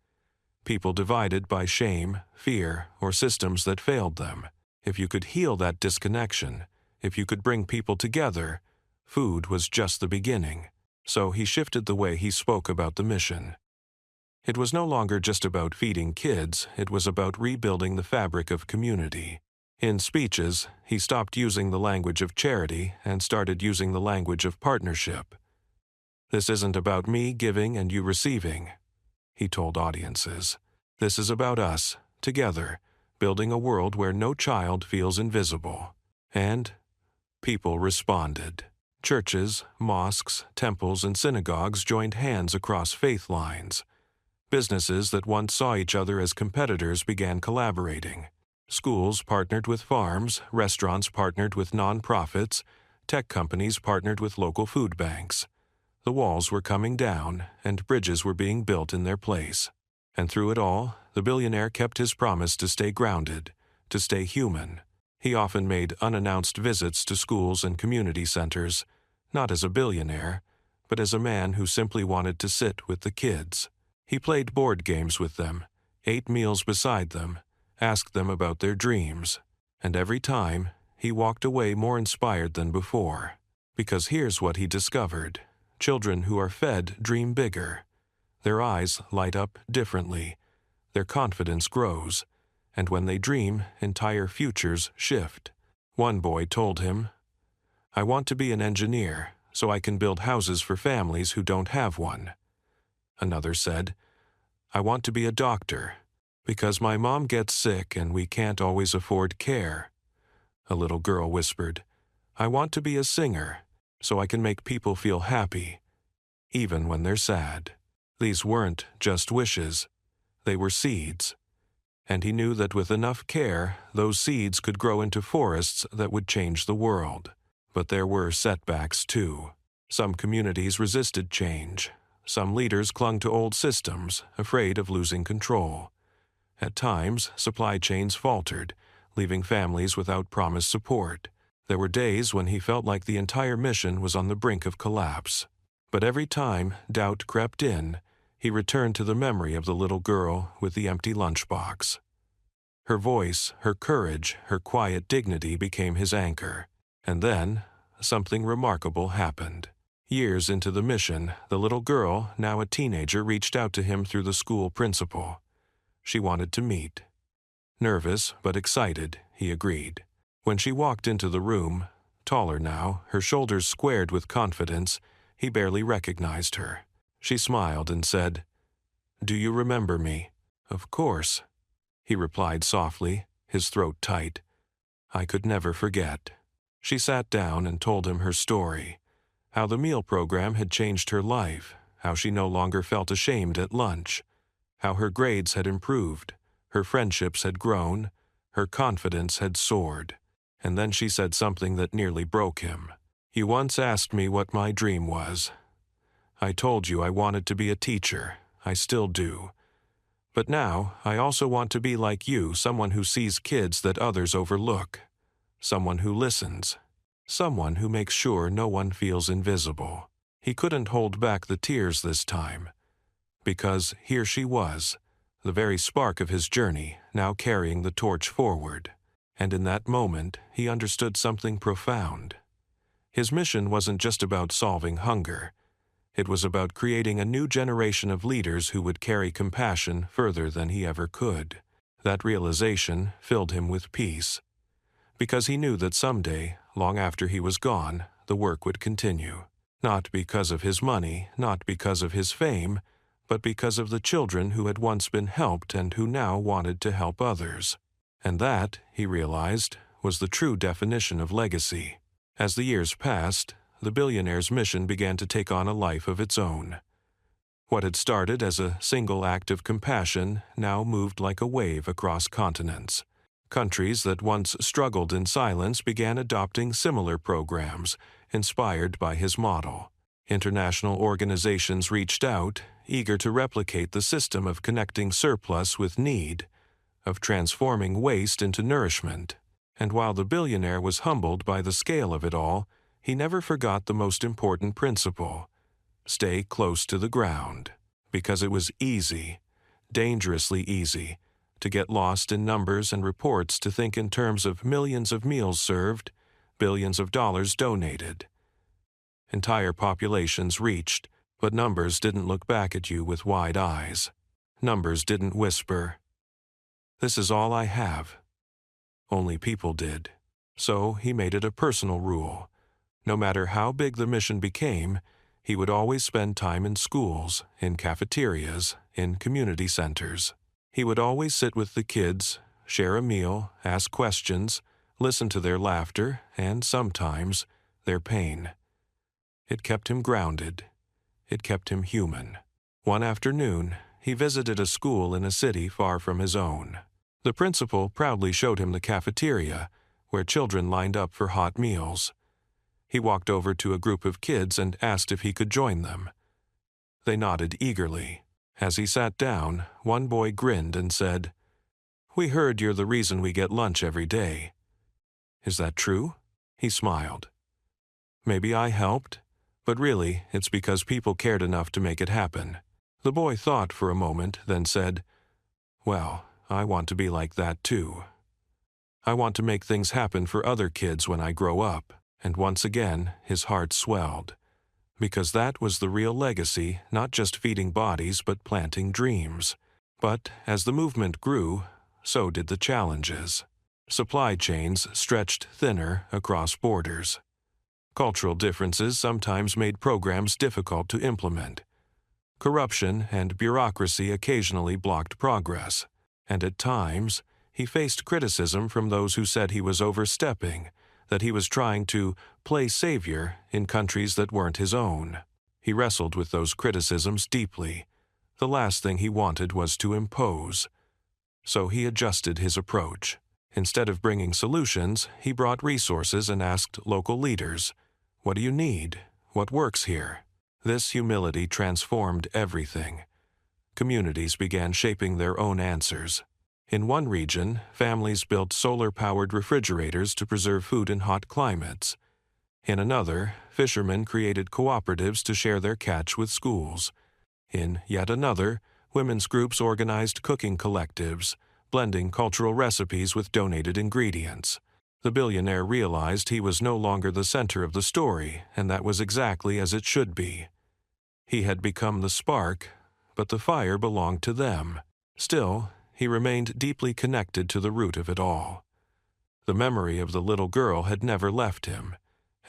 People divided by shame, fear, or systems that failed them. If you could heal that disconnection, if you could bring people together, food was just the beginning. So he shifted the way he spoke about the mission. It was no longer just about feeding kids, it was about rebuilding the fabric of community. In speeches, he stopped using the language of charity and started using the language of partnership. "This isn't about me giving and you receiving," he told audiences. "This is about us, together, building a world where no child feels invisible." And people responded. Churches, mosques, temples, and synagogues joined hands across faith lines. Businesses that once saw each other as competitors began collaborating. Schools partnered with farms, restaurants partnered with nonprofits, tech companies partnered with local food banks. The walls were coming down, and bridges were being built in their place. And through it all, the billionaire kept his promise to stay grounded, to stay human. He often made unannounced visits to schools and community centers, not as a billionaire, but as a man who simply wanted to sit with the kids. He played board games with them, ate meals beside them, asked them about their dreams, and every time, he walked away more inspired than before. Because here's what he discovered: children who are fed dream bigger. Their eyes light up differently, their confidence grows, and when they dream, entire futures shift. One boy told him, "I want to be an engineer, so I can build houses for families who don't have one." Another said, "I want to be a doctor, because my mom gets sick and we can't always afford care." A little girl whispered, "I want to be a singer, so I can make people feel happy, even when they're sad." These weren't just wishes, they were seeds. And he knew that with enough care, those seeds could grow into forests that would change the world. But there were setbacks too. Some communities resisted change. Some leaders clung to old systems, afraid of losing control. At times, supply chains faltered, leaving families without promised support. There were days when he felt like the entire mission was on the brink of collapse. But every time doubt crept in, he returned to the memory of the little girl with the empty lunchbox. Her voice, her courage, her quiet dignity became his anchor. And then, something remarkable happened. Years into the mission, the little girl, now a teenager, reached out to him through the school principal. She wanted to meet. Nervous but excited, he agreed. When she walked into the room, taller now, her shoulders squared with confidence, he barely recognized her. She smiled and said, "Do you remember me?" "Of course," he replied softly, his throat tight. "I could never forget." She sat down and told him her story, how the meal program had changed her life, how she no longer felt ashamed at lunch, how her grades had improved, her friendships had grown, her confidence had soared. And then she said something that nearly broke him. "You once asked me what my dream was. I told you I wanted to be a teacher. I still do. But now I also want to be like you, someone who sees kids that others overlook, someone who listens, someone who makes sure no one feels invisible." He couldn't hold back the tears this time, because here she was, the very spark of his journey, now carrying the torch forward. And in that moment, he understood something profound. His mission wasn't just about solving hunger. It was about creating a new generation of leaders who would carry compassion further than he ever could. That realization filled him with peace, because he knew that someday, long after he was gone, the work would continue. Not because of his money, not because of his fame, but because of the children who had once been helped and who now wanted to help others. And that, he realized, was the true definition of legacy. As the years passed, the billionaire's mission began to take on a life of its own. What had started as a single act of compassion now moved like a wave across continents. Countries that once struggled in silence began adopting similar programs, inspired by his model. International organizations reached out, eager to replicate the system of connecting surplus with need, of transforming waste into nourishment. And while the billionaire was humbled by the scale of it all, he never forgot the most important principle: stay close to the ground. Because it was easy, dangerously easy, to get lost in numbers and reports, to think in terms of millions of meals served, billions of dollars donated. Entire populations reached, but numbers didn't look back at you with wide eyes. Numbers didn't whisper, "This is all I have." Only people did. So he made it a personal rule. No matter how big the mission became, he would always spend time in schools, in cafeterias, in community centers. He would always sit with the kids, share a meal, ask questions, listen to their laughter, and sometimes their pain. It kept him grounded. It kept him human. One afternoon, he visited a school in a city far from his own. The principal proudly showed him the cafeteria, where children lined up for hot meals. He walked over to a group of kids and asked if he could join them. They nodded eagerly. As he sat down, one boy grinned and said, "We heard you're the reason we get lunch every day." "Is that true?" He smiled. "Maybe I helped, but really it's because people cared enough to make it happen." The boy thought for a moment, then said, "Well, I want to be like that too. I want to make things happen for other kids when I grow up." And once again, his heart swelled. Because that was the real legacy, not just feeding bodies but planting dreams. But as the movement grew, so did the challenges. Supply chains stretched thinner across borders. Cultural differences sometimes made programs difficult to implement. Corruption and bureaucracy occasionally blocked progress. And at times, he faced criticism from those who said he was overstepping, that he was trying to play savior in countries that weren't his own. He wrestled with those criticisms deeply. The last thing he wanted was to impose. So he adjusted his approach. Instead of bringing solutions, he brought resources and asked local leaders, "What do you need? What works here?" This humility transformed everything. Communities began shaping their own answers. In one region, families built solar-powered refrigerators to preserve food in hot climates. In another, fishermen created cooperatives to share their catch with schools. In yet another, women's groups organized cooking collectives, blending cultural recipes with donated ingredients. The billionaire realized he was no longer the center of the story, and that was exactly as it should be. He had become the spark, but the fire belonged to them. Still, he remained deeply connected to the root of it all. The memory of the little girl had never left him,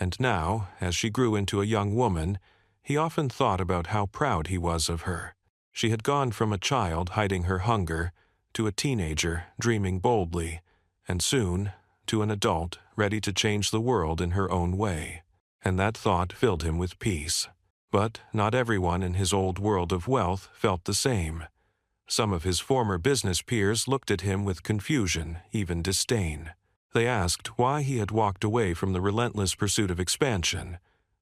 and now, as she grew into a young woman, he often thought about how proud he was of her. She had gone from a child hiding her hunger to a teenager dreaming boldly, and soon to an adult ready to change the world in her own way. And that thought filled him with peace. But not everyone in his old world of wealth felt the same. Some of his former business peers looked at him with confusion, even disdain. They asked why he had walked away from the relentless pursuit of expansion,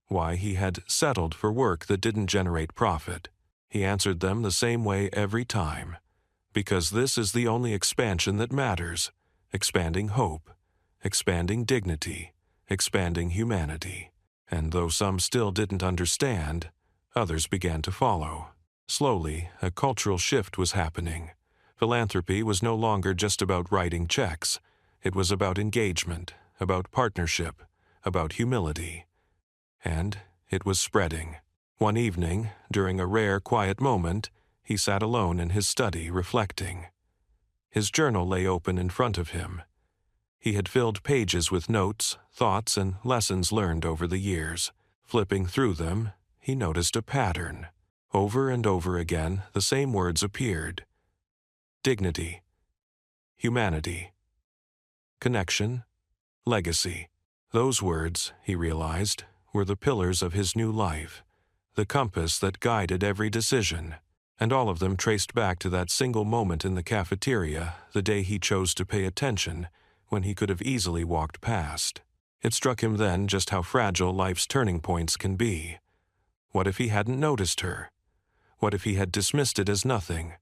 why he had settled for work that didn't generate profit. He answered them the same way every time. Because this is the only expansion that matters: expanding hope, expanding dignity, expanding humanity. And though some still didn't understand, others began to follow. Slowly, a cultural shift was happening. Philanthropy was no longer just about writing checks. It was about engagement, about partnership, about humility. And it was spreading. One evening, during a rare quiet moment, he sat alone in his study, reflecting. His journal lay open in front of him. He had filled pages with notes, thoughts, and lessons learned over the years. Flipping through them, he noticed a pattern. Over and over again, the same words appeared: dignity, humanity, connection, legacy. Those words, he realized, were the pillars of his new life, the compass that guided every decision, and all of them traced back to that single moment in the cafeteria, the day he chose to pay attention, when he could have easily walked past. It struck him then just how fragile life's turning points can be. What if he hadn't noticed her? What if he had dismissed it as nothing?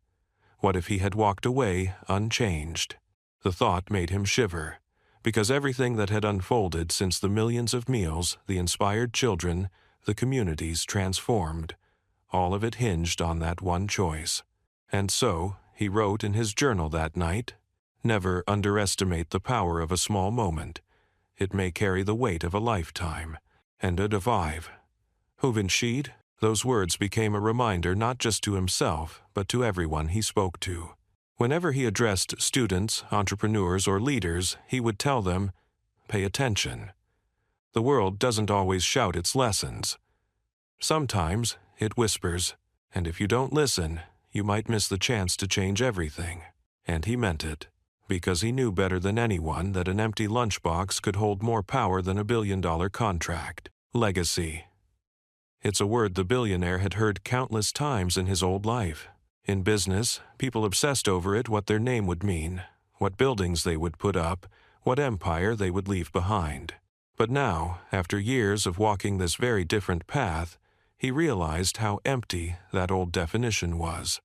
What if he had walked away unchanged? The thought made him shiver, because everything that had unfolded since the millions of meals, the inspired children, the communities transformed, all of it hinged on that one choice. And so, he wrote in his journal that night, "Never underestimate the power of a small moment. It may carry the weight of a lifetime." And a divive. Hovinschied, those words became a reminder not just to himself, but to everyone he spoke to. Whenever he addressed students, entrepreneurs, or leaders, he would tell them, "Pay attention. The world doesn't always shout its lessons. Sometimes it whispers, and if you don't listen, you might miss the chance to change everything." And he meant it, because he knew better than anyone that an empty lunchbox could hold more power than a billion-dollar contract. Legacy. It's a word the billionaire had heard countless times in his old life. In business, people obsessed over it, what their name would mean, what buildings they would put up, what empire they would leave behind. But now, after years of walking this very different path, he realized how empty that old definition was.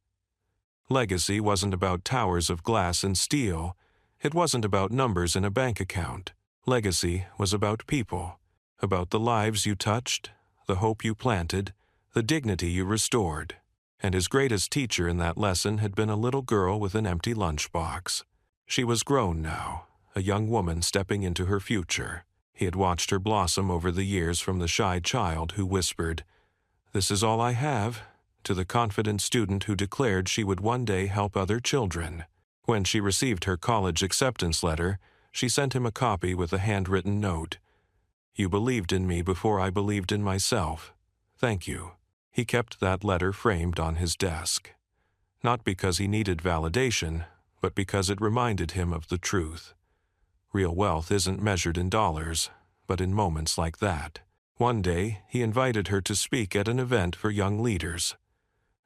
Legacy wasn't about towers of glass and steel. It wasn't about numbers in a bank account. Legacy was about people, about the lives you touched, the hope you planted, the dignity you restored. And his greatest teacher in that lesson had been a little girl with an empty lunchbox. She was grown now, a young woman stepping into her future. He had watched her blossom over the years, from the shy child who whispered, "This is all I have," to the confident student who declared she would one day help other children. When she received her college acceptance letter, she sent him a copy with a handwritten note. "You believed in me before I believed in myself. Thank you." He kept that letter framed on his desk. Not because he needed validation, but because it reminded him of the truth. Real wealth isn't measured in dollars, but in moments like that. One day, he invited her to speak at an event for young leaders.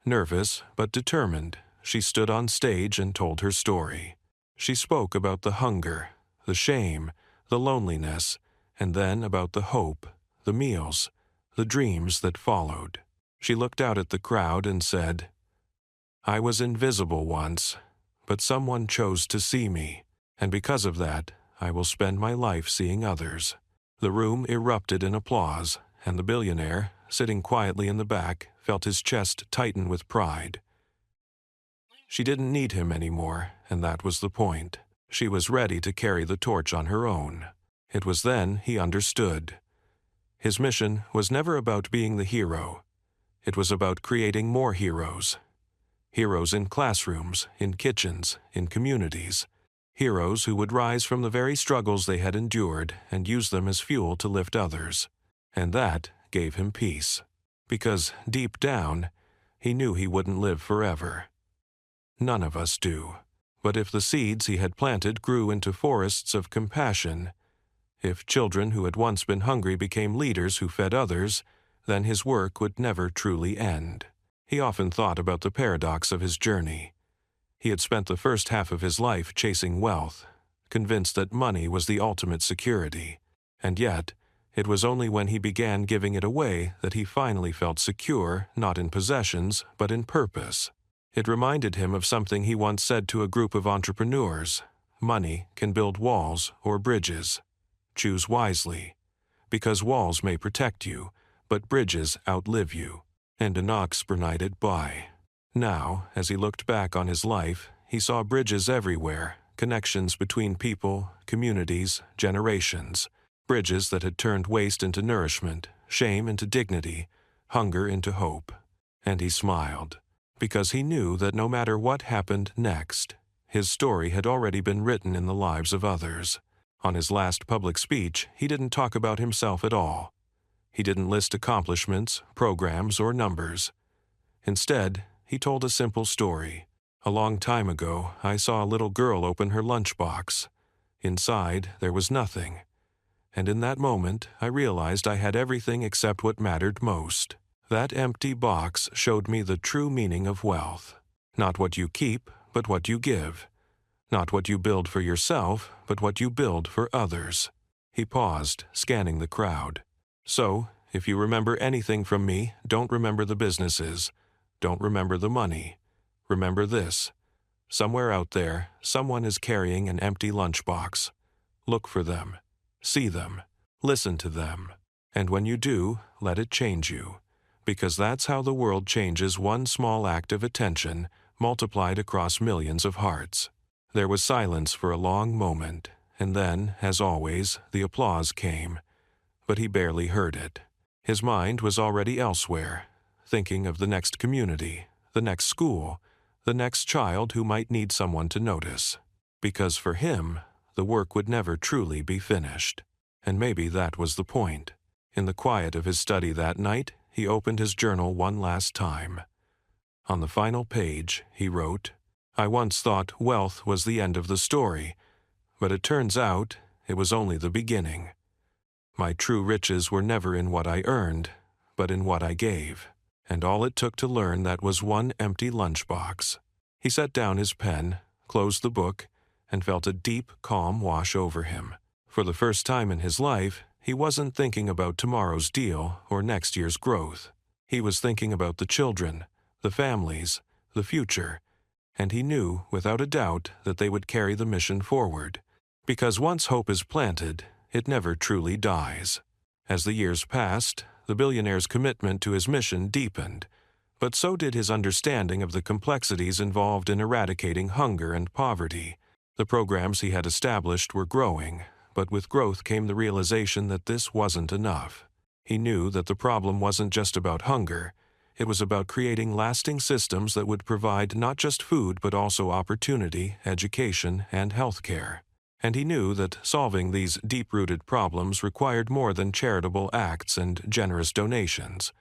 Nervous but determined, she stood on stage and told her story. She spoke about the hunger, the shame, the loneliness, and then about the hope, the meals, the dreams that followed. She looked out at the crowd and said, "I was invisible once, but someone chose to see me, and because of that, I will spend my life seeing others." The room erupted in applause, and the billionaire, sitting quietly in the back, felt his chest tighten with pride. She didn't need him anymore, and that was the point. She was ready to carry the torch on her own. It was then he understood. His mission was never about being the hero. It was about creating more heroes. Heroes in classrooms, in kitchens, in communities. Heroes who would rise from the very struggles they had endured and use them as fuel to lift others. And that gave him peace. Because, deep down, he knew he wouldn't live forever. None of us do. But if the seeds he had planted grew into forests of compassion, if children who had once been hungry became leaders who fed others, then his work would never truly end. He often thought about the paradox of his journey. He had spent the first half of his life chasing wealth, convinced that money was the ultimate security. And yet, it was only when he began giving it away that he finally felt secure, not in possessions, but in purpose. It reminded him of something he once said to a group of entrepreneurs: "Money can build walls or bridges. Choose wisely, because walls may protect you, but bridges outlive you." And an ox benighted by. Now, as he looked back on his life, he saw bridges everywhere, connections between people, communities, generations. Bridges that had turned waste into nourishment, shame into dignity, hunger into hope. And he smiled, because he knew that no matter what happened next, his story had already been written in the lives of others. On his last public speech, he didn't talk about himself at all. He didn't list accomplishments, programs, or numbers. Instead, he told a simple story. "A long time ago, I saw a little girl open her lunchbox. Inside, there was nothing. And in that moment, I realized I had everything except what mattered most. That empty box showed me the true meaning of wealth. Not what you keep, but what you give. Not what you build for yourself, but what you build for others." He paused, scanning the crowd. "So, if you remember anything from me, don't remember the businesses. Don't remember the money. Remember this. Somewhere out there, someone is carrying an empty lunchbox. Look for them. See them. Listen to them. And when you do, let it change you. Because that's how the world changes one small act of attention multiplied across millions of hearts. There was silence for a long moment, and then, as always, the applause came. But he barely heard it. His mind was already elsewhere, thinking of the next community, the next school, the next child who might need someone to notice. Because for him, the work would never truly be finished. And maybe that was the point. In the quiet of his study that night, he opened his journal one last time. On the final page, he wrote, "I once thought wealth was the end of the story, but it turns out it was only the beginning. My true riches were never in what I earned, but in what I gave. And all it took to learn that was one empty lunchbox." He set down his pen, closed the book, and felt a deep calm wash over him. For the first time in his life, he wasn't thinking about tomorrow's deal or next year's growth. He was thinking about the children, the families, the future, and he knew, without a doubt, that they would carry the mission forward. Because once hope is planted, it never truly dies. As the years passed, the billionaire's commitment to his mission deepened, but so did his understanding of the complexities involved in eradicating hunger and poverty. The programs he had established were growing, but with growth came the realization that this wasn't enough. He knew that the problem wasn't just about hunger. It was about creating lasting systems that would provide not just food but also opportunity, education, and health care. And he knew that solving these deep-rooted problems required more than charitable acts and generous donations.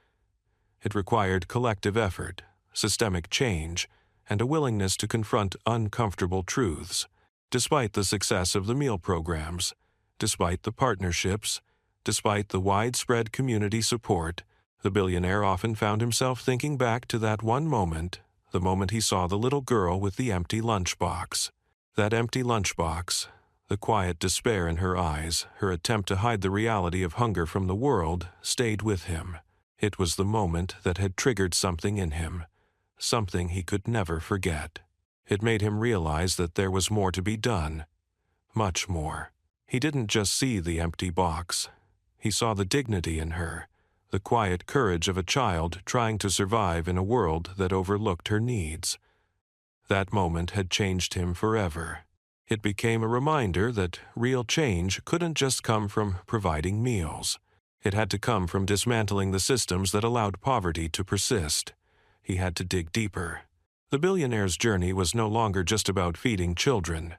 It required collective effort, systemic change, and a willingness to confront uncomfortable truths. Despite the success of the meal programs, despite the partnerships, despite the widespread community support, the billionaire often found himself thinking back to that one moment, the moment he saw the little girl with the empty lunchbox. That empty lunchbox, the quiet despair in her eyes, her attempt to hide the reality of hunger from the world, stayed with him. It was the moment that had triggered something in him, something he could never forget. It made him realize that there was more to be done, much more. He didn't just see the empty box. He saw the dignity in her, the quiet courage of a child trying to survive in a world that overlooked her needs. That moment had changed him forever. It became a reminder that real change couldn't just come from providing meals. It had to come from dismantling the systems that allowed poverty to persist. He had to dig deeper. The billionaire's journey was no longer just about feeding children.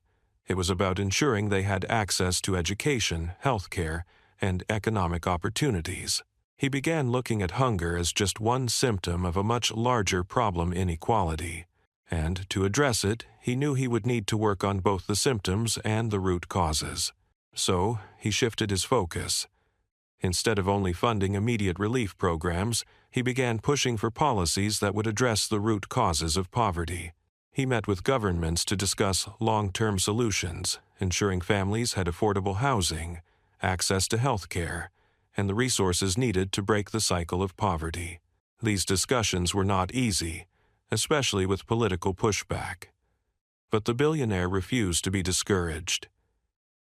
It was about ensuring they had access to education, health care, and economic opportunities. He began looking at hunger as just one symptom of a much larger problem: inequality. And to address it, he knew he would need to work on both the symptoms and the root causes. So, he shifted his focus. Instead of only funding immediate relief programs, he began pushing for policies that would address the root causes of poverty. He met with governments to discuss long-term solutions, ensuring families had affordable housing, access to health care, and the resources needed to break the cycle of poverty. These discussions were not easy, especially with political pushback. But the billionaire refused to be discouraged.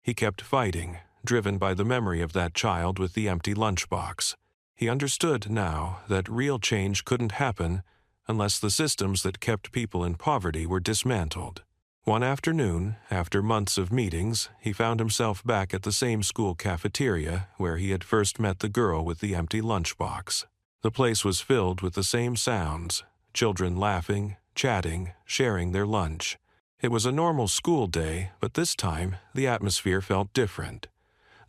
He kept fighting, driven by the memory of that child with the empty lunchbox. He understood now that real change couldn't happen unless the systems that kept people in poverty were dismantled. One afternoon, after months of meetings, he found himself back at the same school cafeteria where he had first met the girl with the empty lunchbox. The place was filled with the same sounds: children laughing, chatting, sharing their lunch. It was a normal school day, but this time the atmosphere felt different.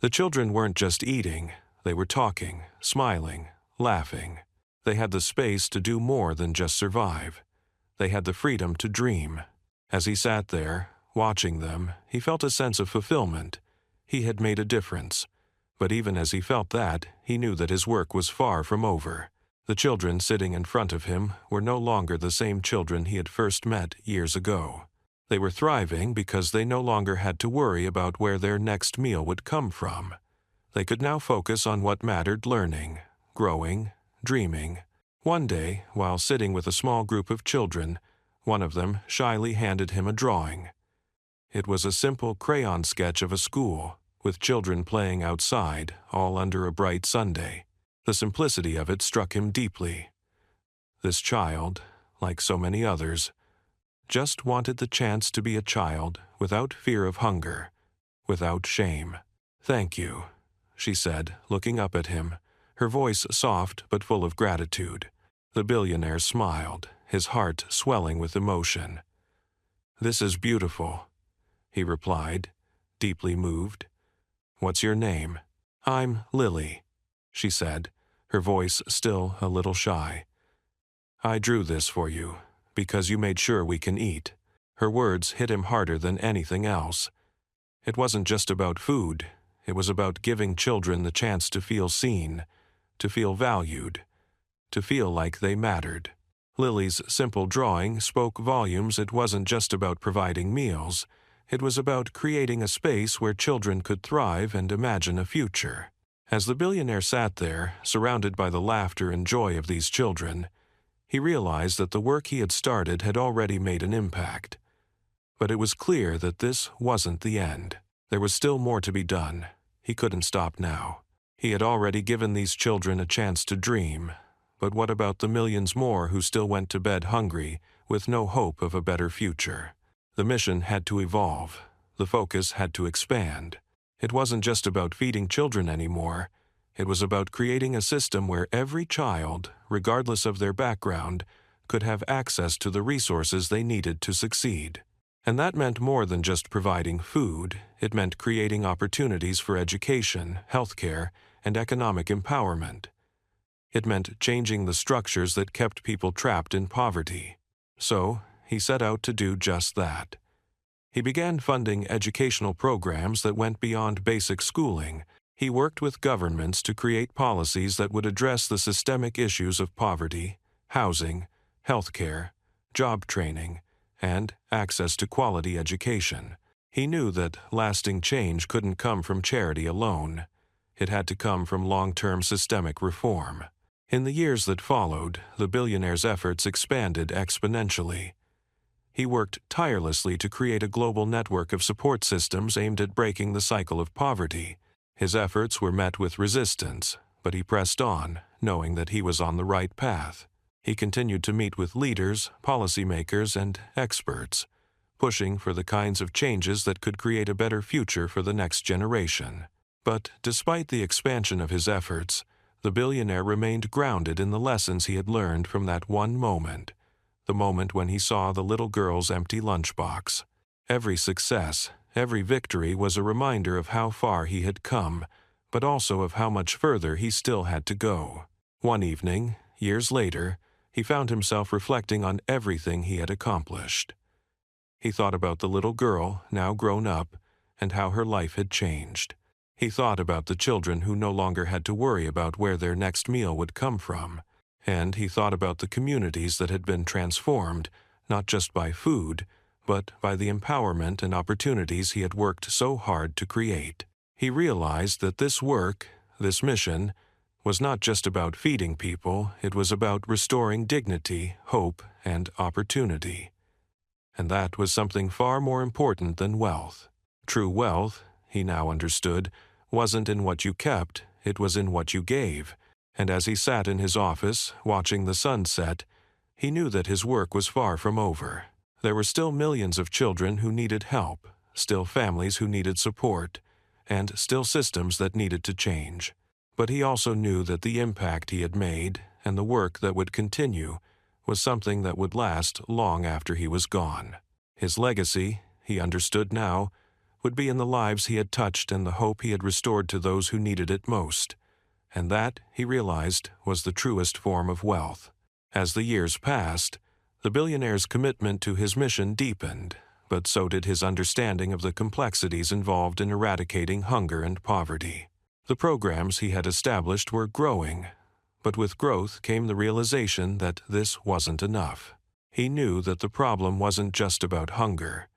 The children weren't just eating, they were talking, smiling, laughing. They had the space to do more than just survive. They had the freedom to dream. As he sat there, watching them, he felt a sense of fulfillment. He had made a difference. But even as he felt that, he knew that his work was far from over. The children sitting in front of him were no longer the same children he had first met years ago. They were thriving because they no longer had to worry about where their next meal would come from. They could now focus on what mattered: learning, growing, dreaming. One day, while sitting with a small group of children, one of them shyly handed him a drawing. It was a simple crayon sketch of a school, with children playing outside, all under a bright Sunday. The simplicity of it struck him deeply. This child, like so many others, just wanted the chance to be a child without fear of hunger, without shame. "Thank you," she said, looking up at him, her voice soft but full of gratitude. The billionaire smiled, his heart swelling with emotion. "This is beautiful," he replied, deeply moved. "What's your name?" "I'm Lily," she said, her voice still a little shy. "I drew this for you, because you made sure we can eat." Her words hit him harder than anything else. It wasn't just about food, it was about giving children the chance to feel seen, to feel valued, to feel like they mattered. Lily's simple drawing spoke volumes. It wasn't just about providing meals. It was about creating a space where children could thrive and imagine a future. As the billionaire sat there, surrounded by the laughter and joy of these children, he realized that the work he had started had already made an impact. But it was clear that this wasn't the end. There was still more to be done. He couldn't stop now. He had already given these children a chance to dream, but what about the millions more who still went to bed hungry, with no hope of a better future? The mission had to evolve. The focus had to expand. It wasn't just about feeding children anymore. It was about creating a system where every child, regardless of their background, could have access to the resources they needed to succeed. And that meant more than just providing food. It meant creating opportunities for education, healthcare, and economic empowerment. It meant changing the structures that kept people trapped in poverty. So, he set out to do just that. He began funding educational programs that went beyond basic schooling. He worked with governments to create policies that would address the systemic issues of poverty, housing, healthcare, job training, and access to quality education. He knew that lasting change couldn't come from charity alone. It had to come from long-term systemic reform. In the years that followed, the billionaire's efforts expanded exponentially. He worked tirelessly to create a global network of support systems aimed at breaking the cycle of poverty. His efforts were met with resistance, but he pressed on, knowing that he was on the right path. He continued to meet with leaders, policymakers, and experts, pushing for the kinds of changes that could create a better future for the next generation. But despite the expansion of his efforts, the billionaire remained grounded in the lessons he had learned from that one moment, the moment when he saw the little girl's empty lunchbox. Every success, every victory was a reminder of how far he had come, but also of how much further he still had to go. One evening, years later, he found himself reflecting on everything he had accomplished. He thought about the little girl, now grown up, and how her life had changed. He thought about the children who no longer had to worry about where their next meal would come from. And he thought about the communities that had been transformed, not just by food, but by the empowerment and opportunities he had worked so hard to create. He realized that this work, this mission, was not just about feeding people. It was about restoring dignity, hope, and opportunity. And that was something far more important than wealth. True wealth, he now understood, wasn't in what you kept, it was in what you gave. And as he sat in his office, watching the sun set, he knew that his work was far from over. There were still millions of children who needed help, still families who needed support, and still systems that needed to change. But he also knew that the impact he had made, and the work that would continue, was something that would last long after he was gone. His legacy, he understood now, would be in the lives he had touched and the hope he had restored to those who needed it most. And that, he realized, was the truest form of wealth. As the years passed, the billionaire's commitment to his mission deepened, but so did his understanding of the complexities involved in eradicating hunger and poverty. The programs he had established were growing, but with growth came the realization that this wasn't enough. He knew that the problem wasn't just about hunger.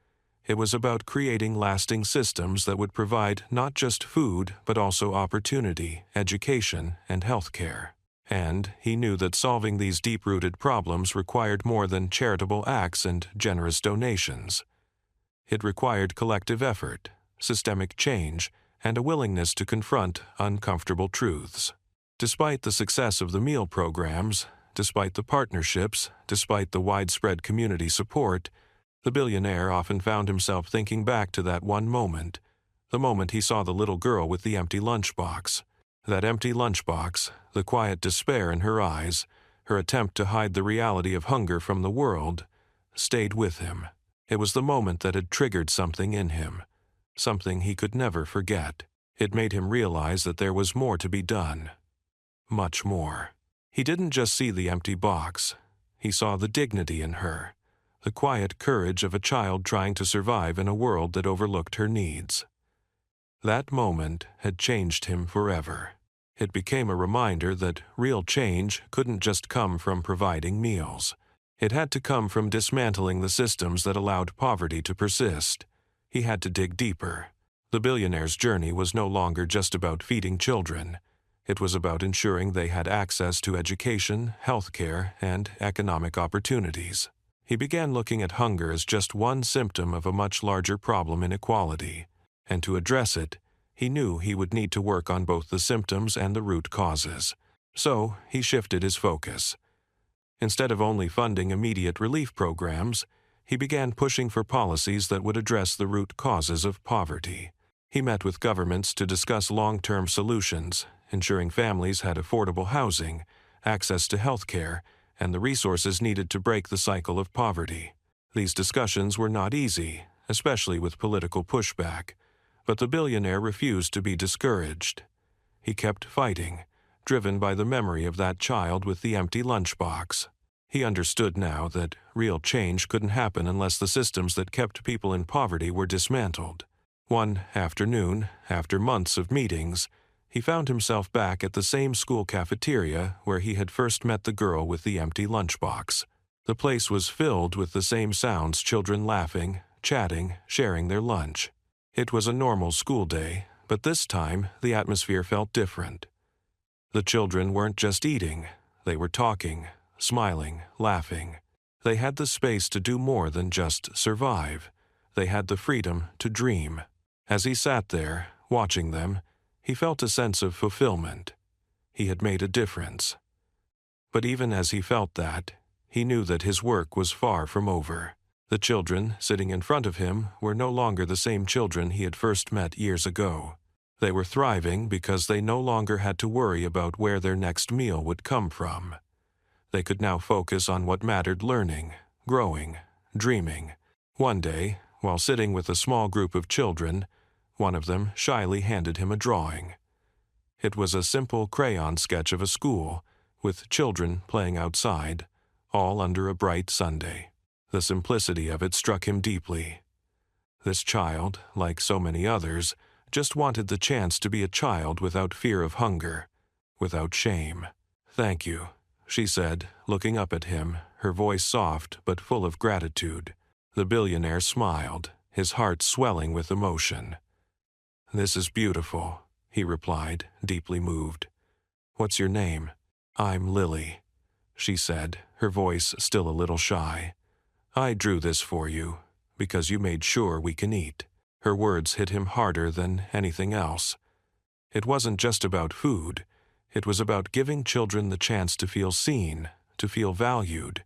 It was about creating lasting systems that would provide not just food, but also opportunity, education, and healthcare. And he knew that solving these deep-rooted problems required more than charitable acts and generous donations. It required collective effort, systemic change, and a willingness to confront uncomfortable truths. Despite the success of the meal programs, despite the partnerships, despite the widespread community support, the billionaire often found himself thinking back to that one moment, the moment he saw the little girl with the empty lunchbox. That empty lunchbox, the quiet despair in her eyes, her attempt to hide the reality of hunger from the world, stayed with him. It was the moment that had triggered something in him, something he could never forget. It made him realize that there was more to be done. Much more. He didn't just see the empty box. He saw the dignity in her, the quiet courage of a child trying to survive in a world that overlooked her needs. That moment had changed him forever. It became a reminder that real change couldn't just come from providing meals. It had to come from dismantling the systems that allowed poverty to persist. He had to dig deeper. The billionaire's journey was no longer just about feeding children. It was about ensuring they had access to education, healthcare, and economic opportunities. He began looking at hunger as just one symptom of a much larger problem: inequality. And to address it, he knew he would need to work on both the symptoms and the root causes. So he shifted his focus. Instead of only funding immediate relief programs, he began pushing for policies that would address the root causes of poverty. He met with governments to discuss long-term solutions, ensuring families had affordable housing, access to health care, and the resources needed to break the cycle of poverty. These discussions were not easy, especially with political pushback, but the billionaire refused to be discouraged. He kept fighting, driven by the memory of that child with the empty lunchbox. He understood now that real change couldn't happen unless the systems that kept people in poverty were dismantled. One afternoon, after months of meetings, he found himself back at the same school cafeteria where he had first met the girl with the empty lunchbox. The place was filled with the same sounds: children laughing, chatting, sharing their lunch. It was a normal school day, but this time the atmosphere felt different. The children weren't just eating, they were talking, smiling, laughing. They had the space to do more than just survive. They had the freedom to dream. As he sat there, watching them, he felt a sense of fulfillment. He had made a difference. But even as he felt that, he knew that his work was far from over. The children sitting in front of him were no longer the same children he had first met years ago. They were thriving because they no longer had to worry about where their next meal would come from. They could now focus on what mattered: learning, growing, dreaming. One day, while sitting with a small group of children, one of them shyly handed him a drawing. It was a simple crayon sketch of a school, with children playing outside, all under a bright Sunday. The simplicity of it struck him deeply. This child, like so many others, just wanted the chance to be a child without fear of hunger, without shame. "Thank you," she said, looking up at him, her voice soft but full of gratitude. The billionaire smiled, his heart swelling with emotion. "This is beautiful," he replied, deeply moved. "What's your name?" "I'm Lily," she said, her voice still a little shy. "I drew this for you, because you made sure we can eat." Her words hit him harder than anything else. It wasn't just about food. It was about giving children the chance to feel seen, to feel valued,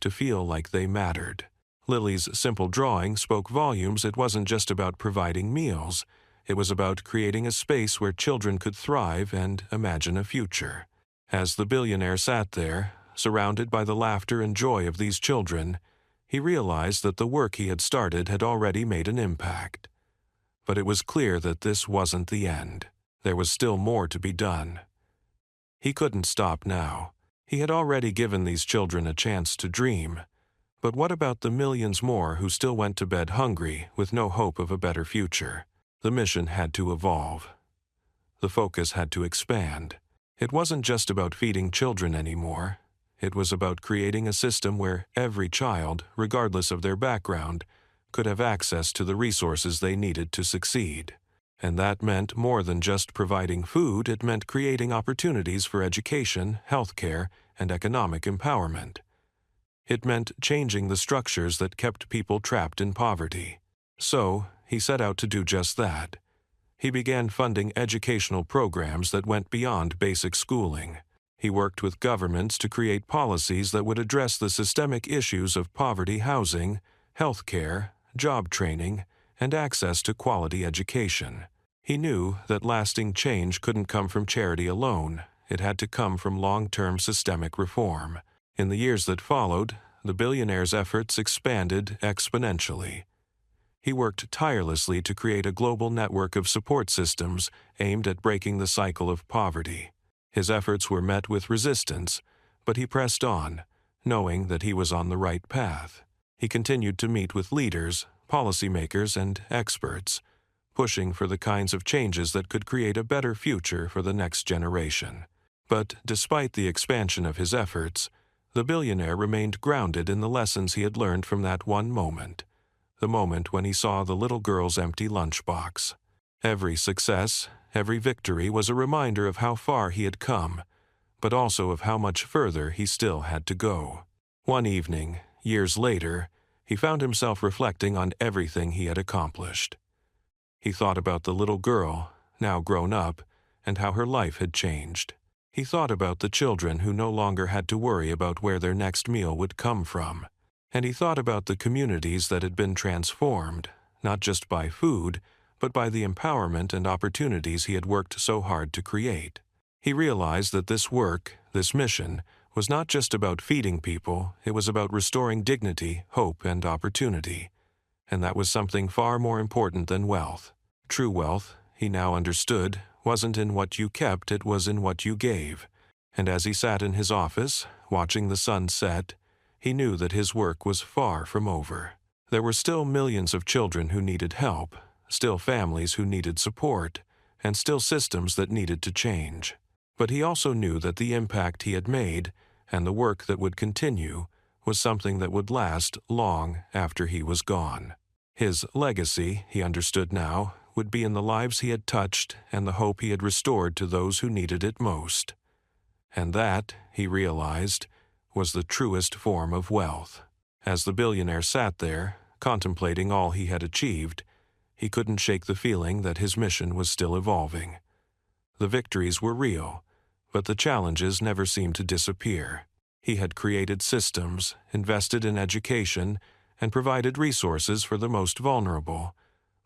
to feel like they mattered. Lily's simple drawing spoke volumes. It wasn't just about providing meals. It was about creating a space where children could thrive and imagine a future. As the billionaire sat there, surrounded by the laughter and joy of these children, he realized that the work he had started had already made an impact. But it was clear that this wasn't the end. There was still more to be done. He couldn't stop now. He had already given these children a chance to dream. But what about the millions more who still went to bed hungry with no hope of a better future? The mission had to evolve. The focus had to expand. It wasn't just about feeding children anymore. It was about creating a system where every child, regardless of their background, could have access to the resources they needed to succeed. And that meant more than just providing food. It meant creating opportunities for education, healthcare, and economic empowerment. It meant changing the structures that kept people trapped in poverty. So, he set out to do just that. He began funding educational programs that went beyond basic schooling. He worked with governments to create policies that would address the systemic issues of poverty housing, health care, job training, and access to quality education. He knew that lasting change couldn't come from charity alone. It had to come from long-term systemic reform. In the years that followed, the billionaire's efforts expanded exponentially. He worked tirelessly to create a global network of support systems aimed at breaking the cycle of poverty. His efforts were met with resistance, but he pressed on, knowing that he was on the right path. He continued to meet with leaders, policymakers, and experts, pushing for the kinds of changes that could create a better future for the next generation. But despite the expansion of his efforts, the billionaire remained grounded in the lessons he had learned from that one moment, the moment when he saw the little girl's empty lunchbox. Every success, every victory was a reminder of how far he had come, but also of how much further he still had to go. One evening, years later, he found himself reflecting on everything he had accomplished. He thought about the little girl, now grown up, and how her life had changed. He thought about the children who no longer had to worry about where their next meal would come from. And he thought about the communities that had been transformed, not just by food, but by the empowerment and opportunities he had worked so hard to create. He realized that this work, this mission, was not just about feeding people, it was about restoring dignity, hope, and opportunity. And that was something far more important than wealth. True wealth, he now understood, wasn't in what you kept, it was in what you gave. And as he sat in his office, watching the sun set, he knew that his work was far from over. There were still millions of children who needed help, still families who needed support, and still systems that needed to change. But he also knew that the impact he had made, and the work that would continue, was something that would last long after he was gone. His legacy, he understood now, would be in the lives he had touched and the hope he had restored to those who needed it most. And that, he realized, was the truest form of wealth. As the billionaire sat there, contemplating all he had achieved, he couldn't shake the feeling that his mission was still evolving. The victories were real, but the challenges never seemed to disappear. He had created systems, invested in education, and provided resources for the most vulnerable.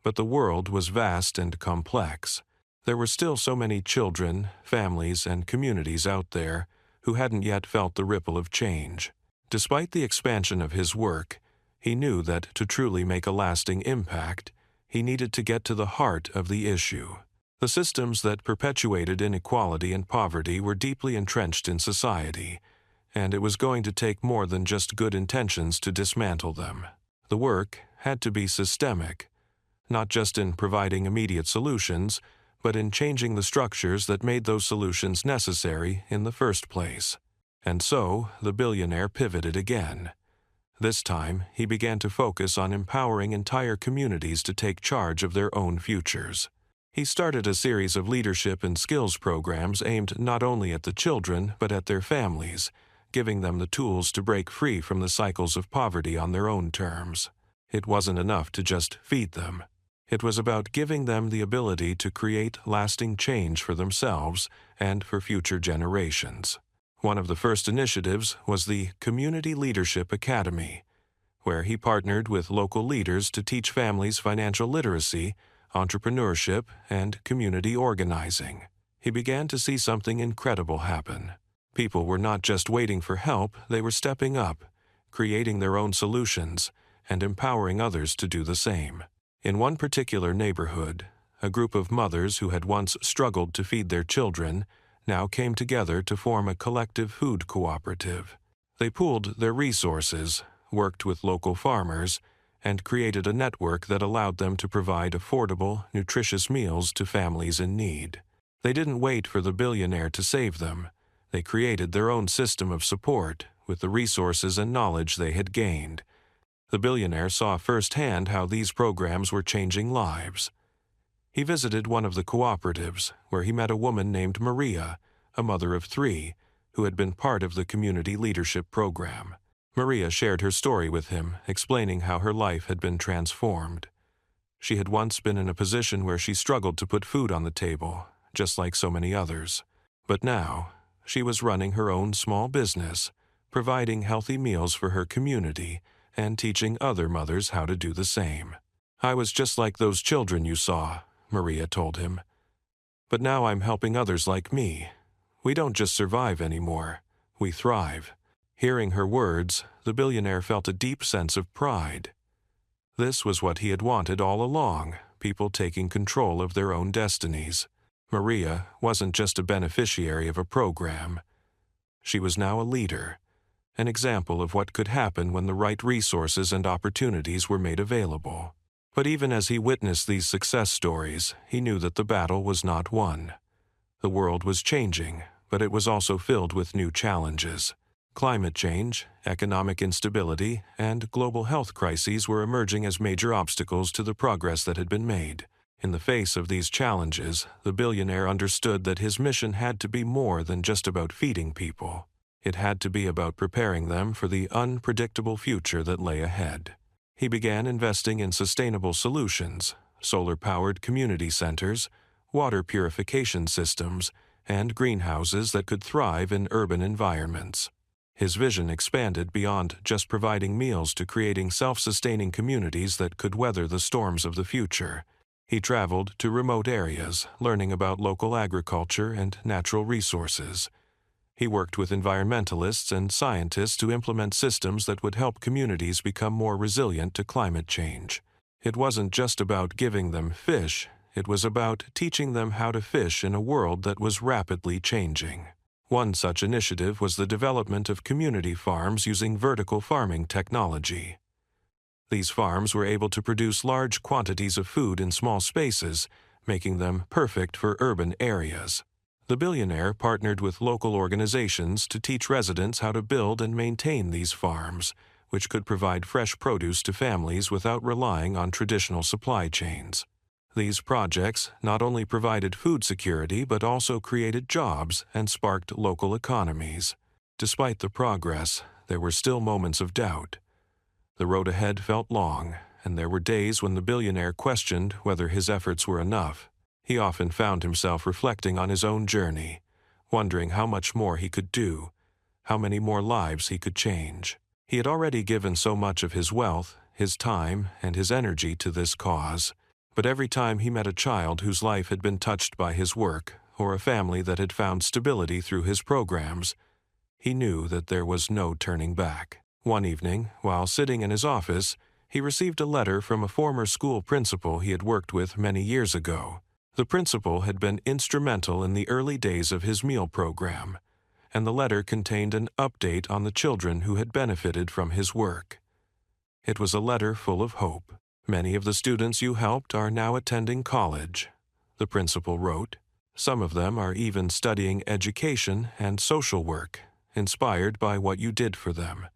But the world was vast and complex. There were still so many children, families, and communities out there who hadn't yet felt the ripple of change. Despite the expansion of his work, he knew that to truly make a lasting impact, he needed to get to the heart of the issue. The systems that perpetuated inequality and poverty were deeply entrenched in society, and it was going to take more than just good intentions to dismantle them. The work had to be systemic, not just in providing immediate solutions, but in changing the structures that made those solutions necessary in the first place. And so, the billionaire pivoted again. This time, he began to focus on empowering entire communities to take charge of their own futures. He started a series of leadership and skills programs aimed not only at the children, but at their families, giving them the tools to break free from the cycles of poverty on their own terms. It wasn't enough to just feed them. It was about giving them the ability to create lasting change for themselves and for future generations. One of the first initiatives was the Community Leadership Academy, where he partnered with local leaders to teach families financial literacy, entrepreneurship, and community organizing. He began to see something incredible happen. People were not just waiting for help, they were stepping up, creating their own solutions, and empowering others to do the same. In one particular neighborhood, a group of mothers who had once struggled to feed their children now came together to form a collective food cooperative. They pooled their resources, worked with local farmers, and created a network that allowed them to provide affordable, nutritious meals to families in need. They didn't wait for the billionaire to save them. They created their own system of support with the resources and knowledge they had gained. The billionaire saw firsthand how these programs were changing lives. He visited one of the cooperatives, where he met a woman named Maria, a mother of 3, who had been part of the community leadership program. Maria shared her story with him, explaining how her life had been transformed. She had once been in a position where she struggled to put food on the table, just like so many others. But now, she was running her own small business, providing healthy meals for her community and teaching other mothers how to do the same. "I was just like those children you saw," Maria told him. "But now I'm helping others like me. We don't just survive anymore, we thrive." Hearing her words, the billionaire felt a deep sense of pride. This was what he had wanted all along, people taking control of their own destinies. Maria wasn't just a beneficiary of a program. She was now a leader, an example of what could happen when the right resources and opportunities were made available. But even as he witnessed these success stories, he knew that the battle was not won. The world was changing, but it was also filled with new challenges. Climate change, economic instability, and global health crises were emerging as major obstacles to the progress that had been made. In the face of these challenges, the billionaire understood that his mission had to be more than just about feeding people. It had to be about preparing them for the unpredictable future that lay ahead. He began investing in sustainable solutions, solar-powered community centers, water purification systems, and greenhouses that could thrive in urban environments. His vision expanded beyond just providing meals to creating self-sustaining communities that could weather the storms of the future. He traveled to remote areas, learning about local agriculture and natural resources. He worked with environmentalists and scientists to implement systems that would help communities become more resilient to climate change. It wasn't just about giving them fish, it was about teaching them how to fish in a world that was rapidly changing. One such initiative was the development of community farms using vertical farming technology. These farms were able to produce large quantities of food in small spaces, making them perfect for urban areas. The billionaire partnered with local organizations to teach residents how to build and maintain these farms, which could provide fresh produce to families without relying on traditional supply chains. These projects not only provided food security but also created jobs and sparked local economies. Despite the progress, there were still moments of doubt. The road ahead felt long, and there were days when the billionaire questioned whether his efforts were enough. He often found himself reflecting on his own journey, wondering how much more he could do, how many more lives he could change. He had already given so much of his wealth, his time, and his energy to this cause. But every time he met a child whose life had been touched by his work, or a family that had found stability through his programs, he knew that there was no turning back. One evening, while sitting in his office, he received a letter from a former school principal he had worked with many years ago. The principal had been instrumental in the early days of his meal program, and the letter contained an update on the children who had benefited from his work. It was a letter full of hope. "Many of the students you helped are now attending college," the principal wrote. "Some of them are even studying education and social work, inspired by what you did for them.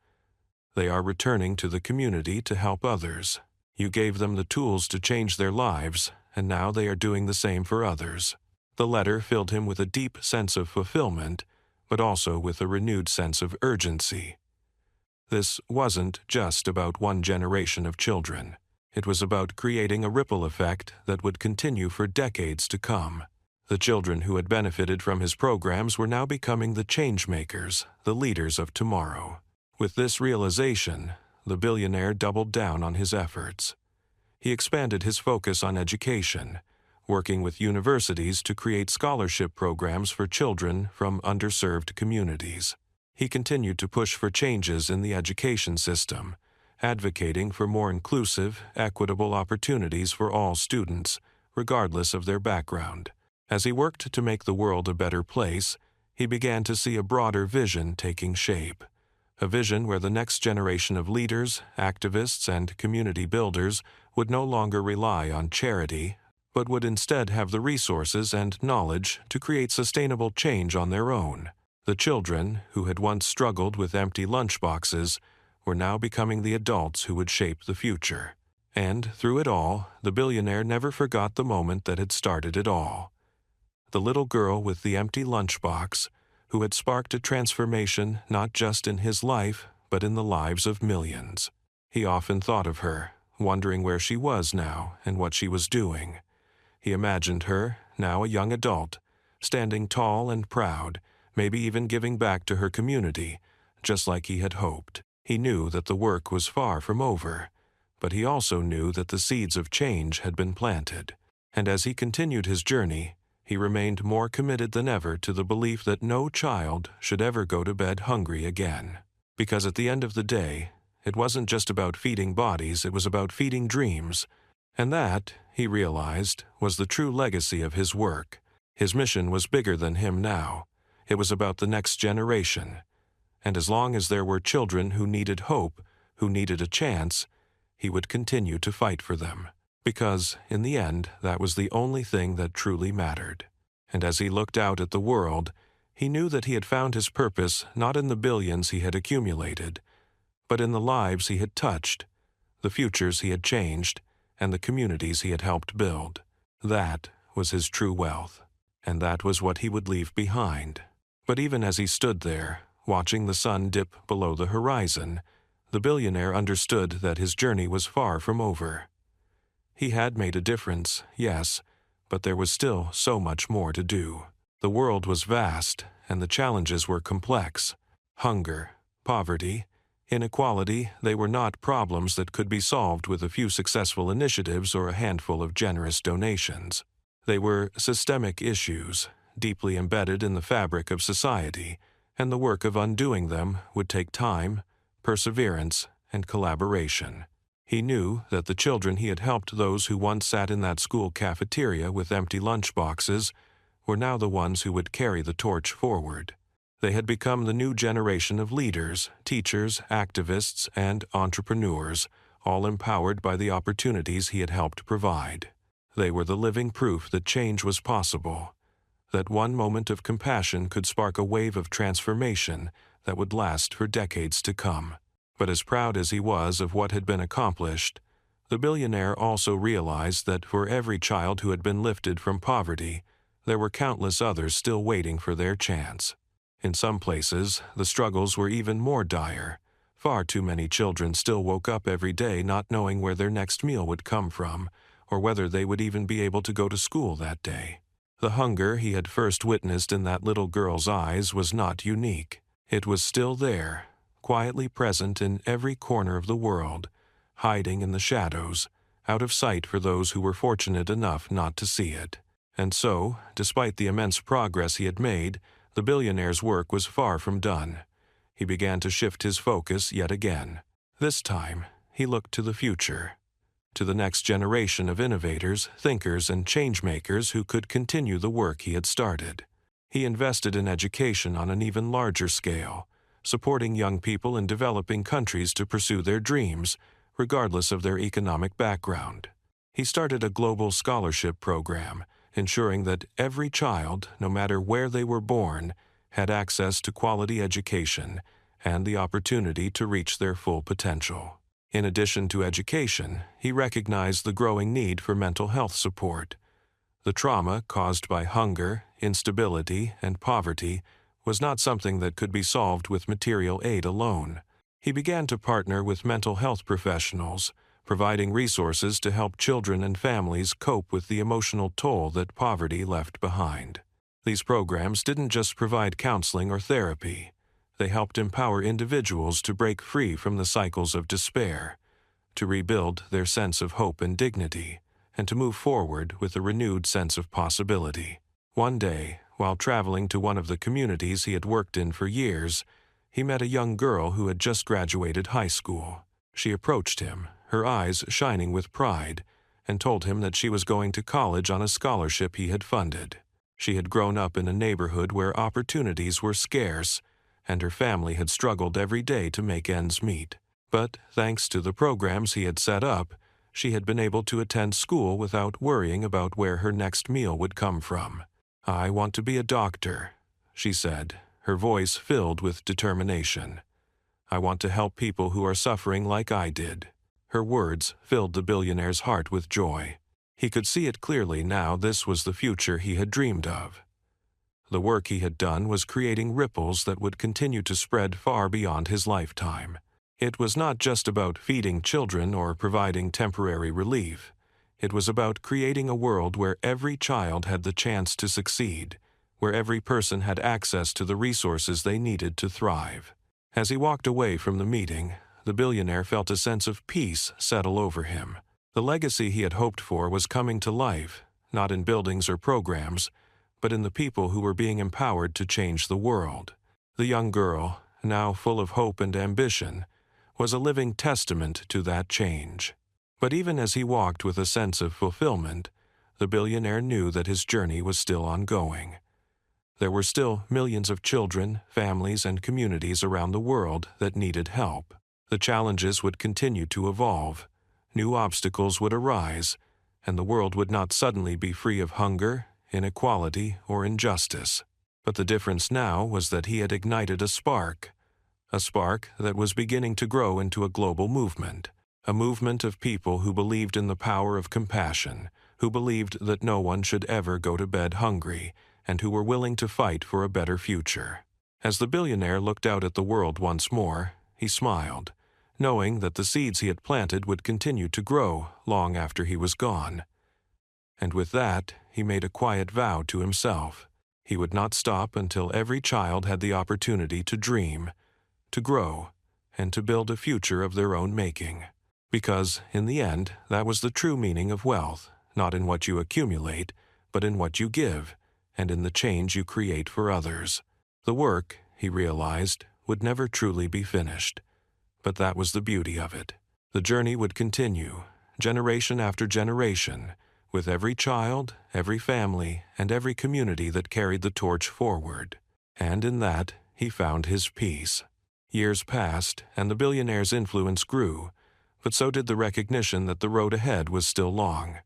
They are returning to the community to help others. You gave them the tools to change their lives, and now they are doing the same for others." The letter filled him with a deep sense of fulfillment, but also with a renewed sense of urgency. This wasn't just about one generation of children. It was about creating a ripple effect that would continue for decades to come. The children who had benefited from his programs were now becoming the change-makers, the leaders of tomorrow. With this realization, the billionaire doubled down on his efforts. He expanded his focus on education, working with universities to create scholarship programs for children from underserved communities. He continued to push for changes in the education system, advocating for more inclusive, equitable opportunities for all students, regardless of their background. As he worked to make the world a better place, he began to see a broader vision taking shape. A vision where the next generation of leaders, activists, and community builders would no longer rely on charity, but would instead have the resources and knowledge to create sustainable change on their own. The children, who had once struggled with empty lunchboxes, were now becoming the adults who would shape the future. And through it all, the billionaire never forgot the moment that had started it all. The little girl with the empty lunchbox, who had sparked a transformation not just in his life, but in the lives of millions. He often thought of her, wondering where she was now and what she was doing. He imagined her, now a young adult, standing tall and proud, maybe even giving back to her community, just like he had hoped. He knew that the work was far from over, but he also knew that the seeds of change had been planted. And as he continued his journey, he remained more committed than ever to the belief that no child should ever go to bed hungry again. Because at the end of the day, it wasn't just about feeding bodies, it was about feeding dreams. And that, he realized, was the true legacy of his work. His mission was bigger than him now. It was about the next generation. And as long as there were children who needed hope, who needed a chance, he would continue to fight for them. Because, in the end, that was the only thing that truly mattered. And as he looked out at the world, he knew that he had found his purpose not in the billions he had accumulated, but in the lives he had touched, the futures he had changed, and the communities he had helped build. That was his true wealth, and that was what he would leave behind. But even as he stood there, watching the sun dip below the horizon, the billionaire understood that his journey was far from over. He had made a difference, yes, but there was still so much more to do. The world was vast, and the challenges were complex. Hunger, poverty, inequality, they were not problems that could be solved with a few successful initiatives or a handful of generous donations. They were systemic issues, deeply embedded in the fabric of society, and the work of undoing them would take time, perseverance, and collaboration. He knew that the children he had helped, those who once sat in that school cafeteria with empty lunchboxes, were now the ones who would carry the torch forward. They had become the new generation of leaders, teachers, activists, and entrepreneurs, all empowered by the opportunities he had helped provide. They were the living proof that change was possible, that one moment of compassion could spark a wave of transformation that would last for decades to come. But as proud as he was of what had been accomplished, the billionaire also realized that for every child who had been lifted from poverty, there were countless others still waiting for their chance. In some places, the struggles were even more dire. Far too many children still woke up every day not knowing where their next meal would come from, or whether they would even be able to go to school that day. The hunger he had first witnessed in that little girl's eyes was not unique. It was still there, quietly present in every corner of the world, hiding in the shadows, out of sight for those who were fortunate enough not to see it. And so, despite the immense progress he had made, the billionaire's work was far from done. He began to shift his focus yet again. This time, he looked to the future, to the next generation of innovators, thinkers, and change-makers who could continue the work he had started. He invested in education on an even larger scale, supporting young people in developing countries to pursue their dreams, regardless of their economic background. He started a global scholarship program, ensuring that every child, no matter where they were born, had access to quality education and the opportunity to reach their full potential. In addition to education, he recognized the growing need for mental health support. The trauma caused by hunger, instability, and poverty was not something that could be solved with material aid alone. He began to partner with mental health professionals, providing resources to help children and families cope with the emotional toll that poverty left behind. These programs didn't just provide counseling or therapy. They helped empower individuals to break free from the cycles of despair, to rebuild their sense of hope and dignity, and to move forward with a renewed sense of possibility. One day, while traveling to one of the communities he had worked in for years, he met a young girl who had just graduated high school. She approached him, her eyes shining with pride, and told him that she was going to college on a scholarship he had funded. She had grown up in a neighborhood where opportunities were scarce, and her family had struggled every day to make ends meet. But thanks to the programs he had set up, she had been able to attend school without worrying about where her next meal would come from. "I want to be a doctor," she said, her voice filled with determination. "I want to help people who are suffering like I did." Her words filled the billionaire's heart with joy. He could see it clearly now. This was the future he had dreamed of. The work he had done was creating ripples that would continue to spread far beyond his lifetime. It was not just about feeding children or providing temporary relief. It was about creating a world where every child had the chance to succeed, where every person had access to the resources they needed to thrive. As he walked away from the meeting, the billionaire felt a sense of peace settle over him. The legacy he had hoped for was coming to life, not in buildings or programs, but in the people who were being empowered to change the world. The young girl, now full of hope and ambition, was a living testament to that change. But even as he walked with a sense of fulfillment, the billionaire knew that his journey was still ongoing. There were still millions of children, families, and communities around the world that needed help. The challenges would continue to evolve, new obstacles would arise, and the world would not suddenly be free of hunger, inequality, or injustice. But the difference now was that he had ignited a spark that was beginning to grow into a global movement, a movement of people who believed in the power of compassion, who believed that no one should ever go to bed hungry, and who were willing to fight for a better future. As the billionaire looked out at the world once more, he smiled, knowing that the seeds he had planted would continue to grow long after he was gone. And with that, he made a quiet vow to himself. He would not stop until every child had the opportunity to dream, to grow, and to build a future of their own making. Because, in the end, that was the true meaning of wealth, not in what you accumulate, but in what you give, and in the change you create for others. The work, he realized, would never truly be finished. But that was the beauty of it. The journey would continue, generation after generation, with every child, every family, and every community that carried the torch forward. And in that, he found his peace. Years passed, and the billionaire's influence grew, but so did the recognition that the road ahead was still long.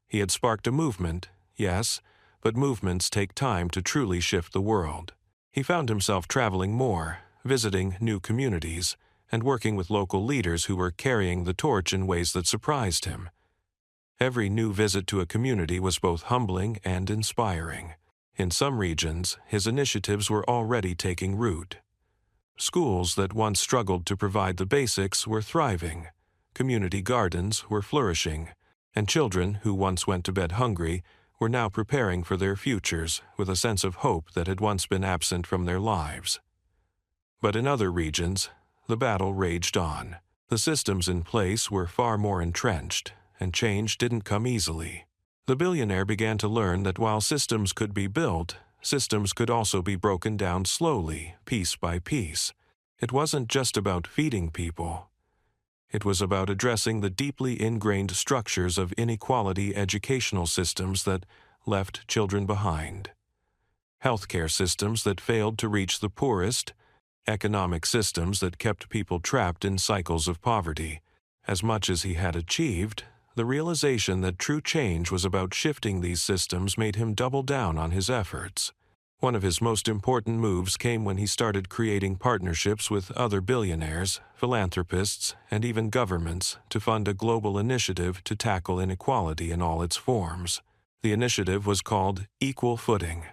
He had sparked a movement, yes, but movements take time to truly shift the world. He found himself traveling more, visiting new communities, and working with local leaders who were carrying the torch in ways that surprised him. Every new visit to a community was both humbling and inspiring. In some regions, his initiatives were already taking root. Schools that once struggled to provide the basics were thriving, community gardens were flourishing, and children who once went to bed hungry were now preparing for their futures with a sense of hope that had once been absent from their lives. But in other regions, the battle raged on. The systems in place were far more entrenched, and change didn't come easily. The billionaire began to learn that while systems could be built, systems could also be broken down slowly, piece by piece. It wasn't just about feeding people. It was about addressing the deeply ingrained structures of inequality educational systems that left children behind. Healthcare systems that failed to reach the poorest, economic systems that kept people trapped in cycles of poverty. As much as he had achieved, the realization that true change was about shifting these systems made him double down on his efforts. One of his most important moves came when he started creating partnerships with other billionaires, philanthropists, and even governments to fund a global initiative to tackle inequality in all its forms. The initiative was called Equal Footing,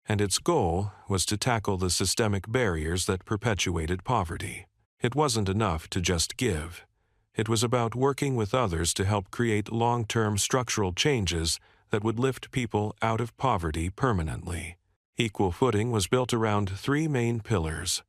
and its goal was to tackle the systemic barriers that perpetuated poverty. It wasn't enough to just give. It was about working with others to help create long-term structural changes that would lift people out of poverty permanently. Equal Footing was built around three main pillars: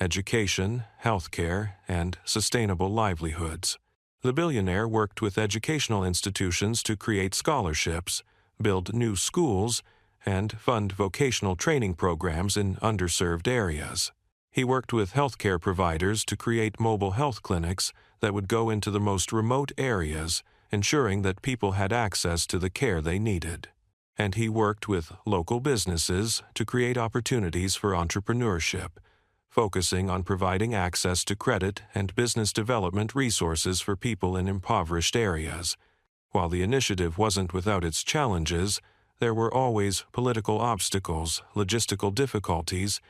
education, healthcare, and sustainable livelihoods. The billionaire worked with educational institutions to create scholarships, build new schools, and fund vocational training programs in underserved areas. He worked with healthcare providers to create mobile health clinics that would go into the most remote areas, ensuring that people had access to the care they needed. And he worked with local businesses to create opportunities for entrepreneurship, focusing on providing access to credit and business development resources for people in impoverished areas. While the initiative wasn't without its challenges, there were always political obstacles, logistical difficulties,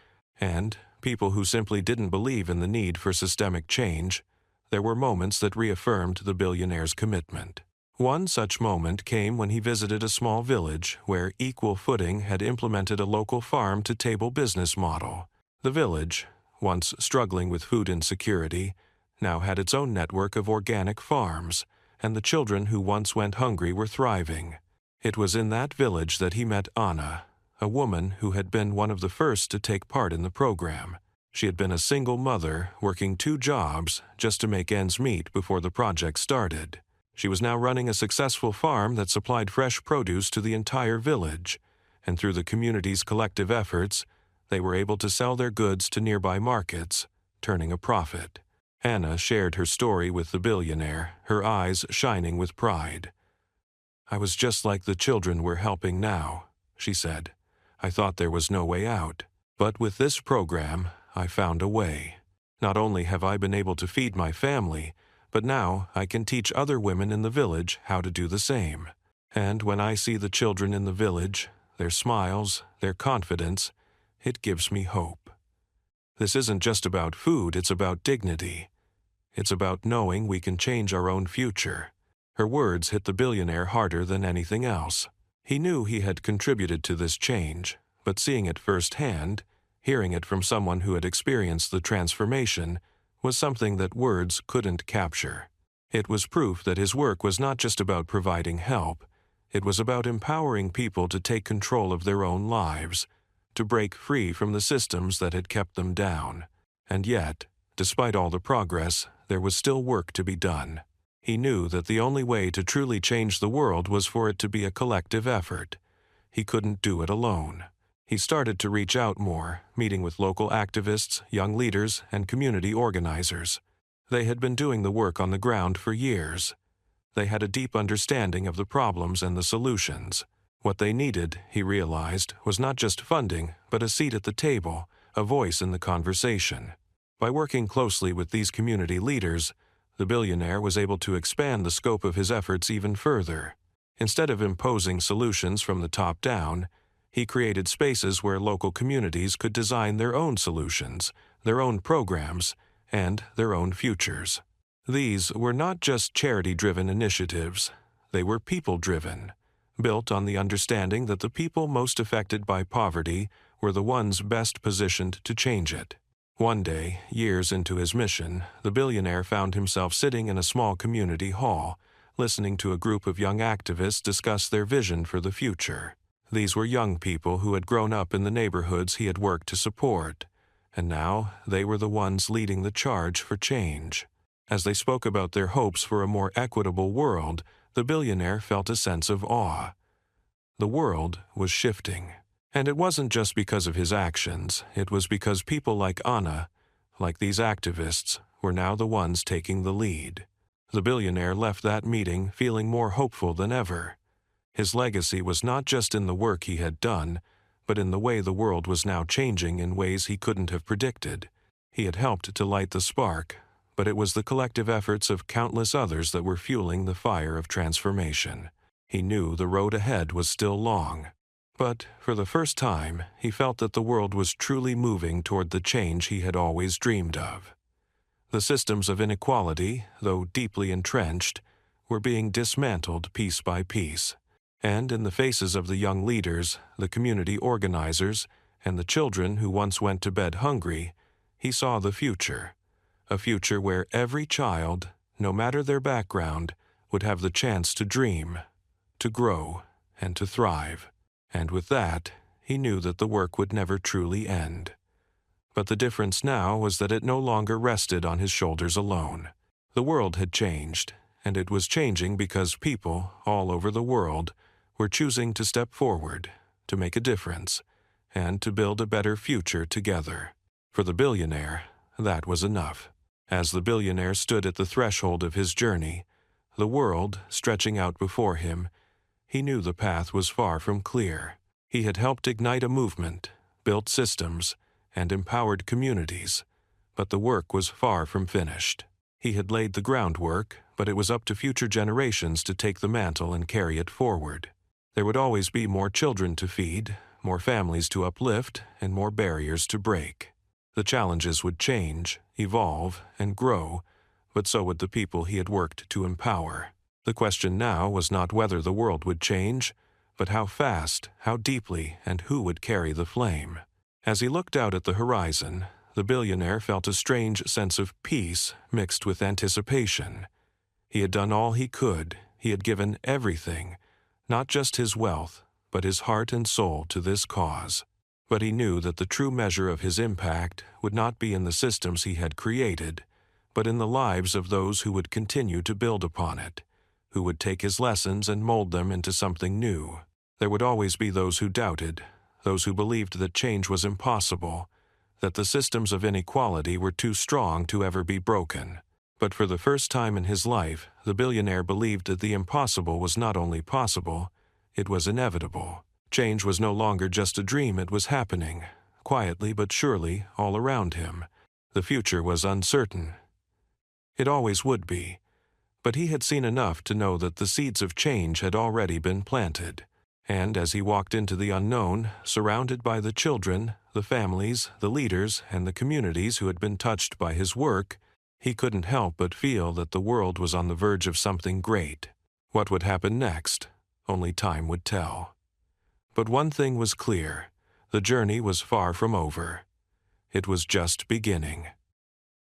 and people who simply didn't believe in the need for systemic change. There were moments that reaffirmed the billionaire's commitment. One such moment came when he visited a small village where Equal Footing had implemented a local farm-to-table business model. The village, once struggling with food insecurity, now had its own network of organic farms, and the children who once went hungry were thriving. It was in that village that he met Anna, a woman who had been one of the first to take part in the program. She had been a single mother, working 2 jobs just to make ends meet before the project started. She was now running a successful farm that supplied fresh produce to the entire village, and through the community's collective efforts, they were able to sell their goods to nearby markets, turning a profit. Anna shared her story with the billionaire, her eyes shining with pride. "I was just like the children we're helping now," she said. "I thought there was no way out. But with this program, I found a way. Not only have I been able to feed my family, but now I can teach other women in the village how to do the same. And when I see the children in the village, their smiles, their confidence, it gives me hope. This isn't just about food, it's about dignity. It's about knowing we can change our own future." Her words hit the billionaire harder than anything else. He knew he had contributed to this change, but seeing it firsthand, hearing it from someone who had experienced the transformation, was something that words couldn't capture. It was proof that his work was not just about providing help, it was about empowering people to take control of their own lives, to break free from the systems that had kept them down. And yet, despite all the progress, there was still work to be done. He knew that the only way to truly change the world was for it to be a collective effort. He couldn't do it alone. He started to reach out more, meeting with local activists, young leaders, and community organizers. They had been doing the work on the ground for years. They had a deep understanding of the problems and the solutions. What they needed, he realized, was not just funding, but a seat at the table, a voice in the conversation. By working closely with these community leaders, the billionaire was able to expand the scope of his efforts even further. Instead of imposing solutions from the top down, he created spaces where local communities could design their own solutions, their own programs, and their own futures. These were not just charity-driven initiatives, they were people-driven, built on the understanding that the people most affected by poverty were the ones best positioned to change it. One day, years into his mission, the billionaire found himself sitting in a small community hall, listening to a group of young activists discuss their vision for the future. These were young people who had grown up in the neighborhoods he had worked to support, and now they were the ones leading the charge for change. As they spoke about their hopes for a more equitable world, the billionaire felt a sense of awe. The world was shifting. And it wasn't just because of his actions, it was because people like Anna, like these activists, were now the ones taking the lead. The billionaire left that meeting feeling more hopeful than ever. His legacy was not just in the work he had done, but in the way the world was now changing in ways he couldn't have predicted. He had helped to light the spark, but it was the collective efforts of countless others that were fueling the fire of transformation. He knew the road ahead was still long. But, for the first time, he felt that the world was truly moving toward the change he had always dreamed of. The systems of inequality, though deeply entrenched, were being dismantled piece by piece. And in the faces of the young leaders, the community organizers, and the children who once went to bed hungry, he saw the future. A future where every child, no matter their background, would have the chance to dream, to grow, and to thrive. And with that, he knew that the work would never truly end. But the difference now was that it no longer rested on his shoulders alone. The world had changed, and it was changing because people, all over the world, were choosing to step forward, to make a difference, and to build a better future together. For the billionaire, that was enough. As the billionaire stood at the threshold of his journey, the world stretching out before him, he knew the path was far from clear. He had helped ignite a movement, built systems, and empowered communities, but the work was far from finished. He had laid the groundwork, but it was up to future generations to take the mantle and carry it forward. There would always be more children to feed, more families to uplift, and more barriers to break. The challenges would change, evolve, and grow, but so would the people he had worked to empower. The question now was not whether the world would change, but how fast, how deeply, and who would carry the flame. As he looked out at the horizon, the billionaire felt a strange sense of peace mixed with anticipation. He had done all he could, he had given everything, not just his wealth, but his heart and soul to this cause. But he knew that the true measure of his impact would not be in the systems he had created, but in the lives of those who would continue to build upon it, who would take his lessons and mold them into something new. There would always be those who doubted, those who believed that change was impossible, that the systems of inequality were too strong to ever be broken. But for the first time in his life, the billionaire believed that the impossible was not only possible, it was inevitable. Change was no longer just a dream, it was happening, quietly but surely, all around him. The future was uncertain. It always would be. But he had seen enough to know that the seeds of change had already been planted. And as he walked into the unknown, surrounded by the children, the families, the leaders, and the communities who had been touched by his work, he couldn't help but feel that the world was on the verge of something great. What would happen next? Only time would tell. But one thing was clear: the journey was far from over. It was just beginning.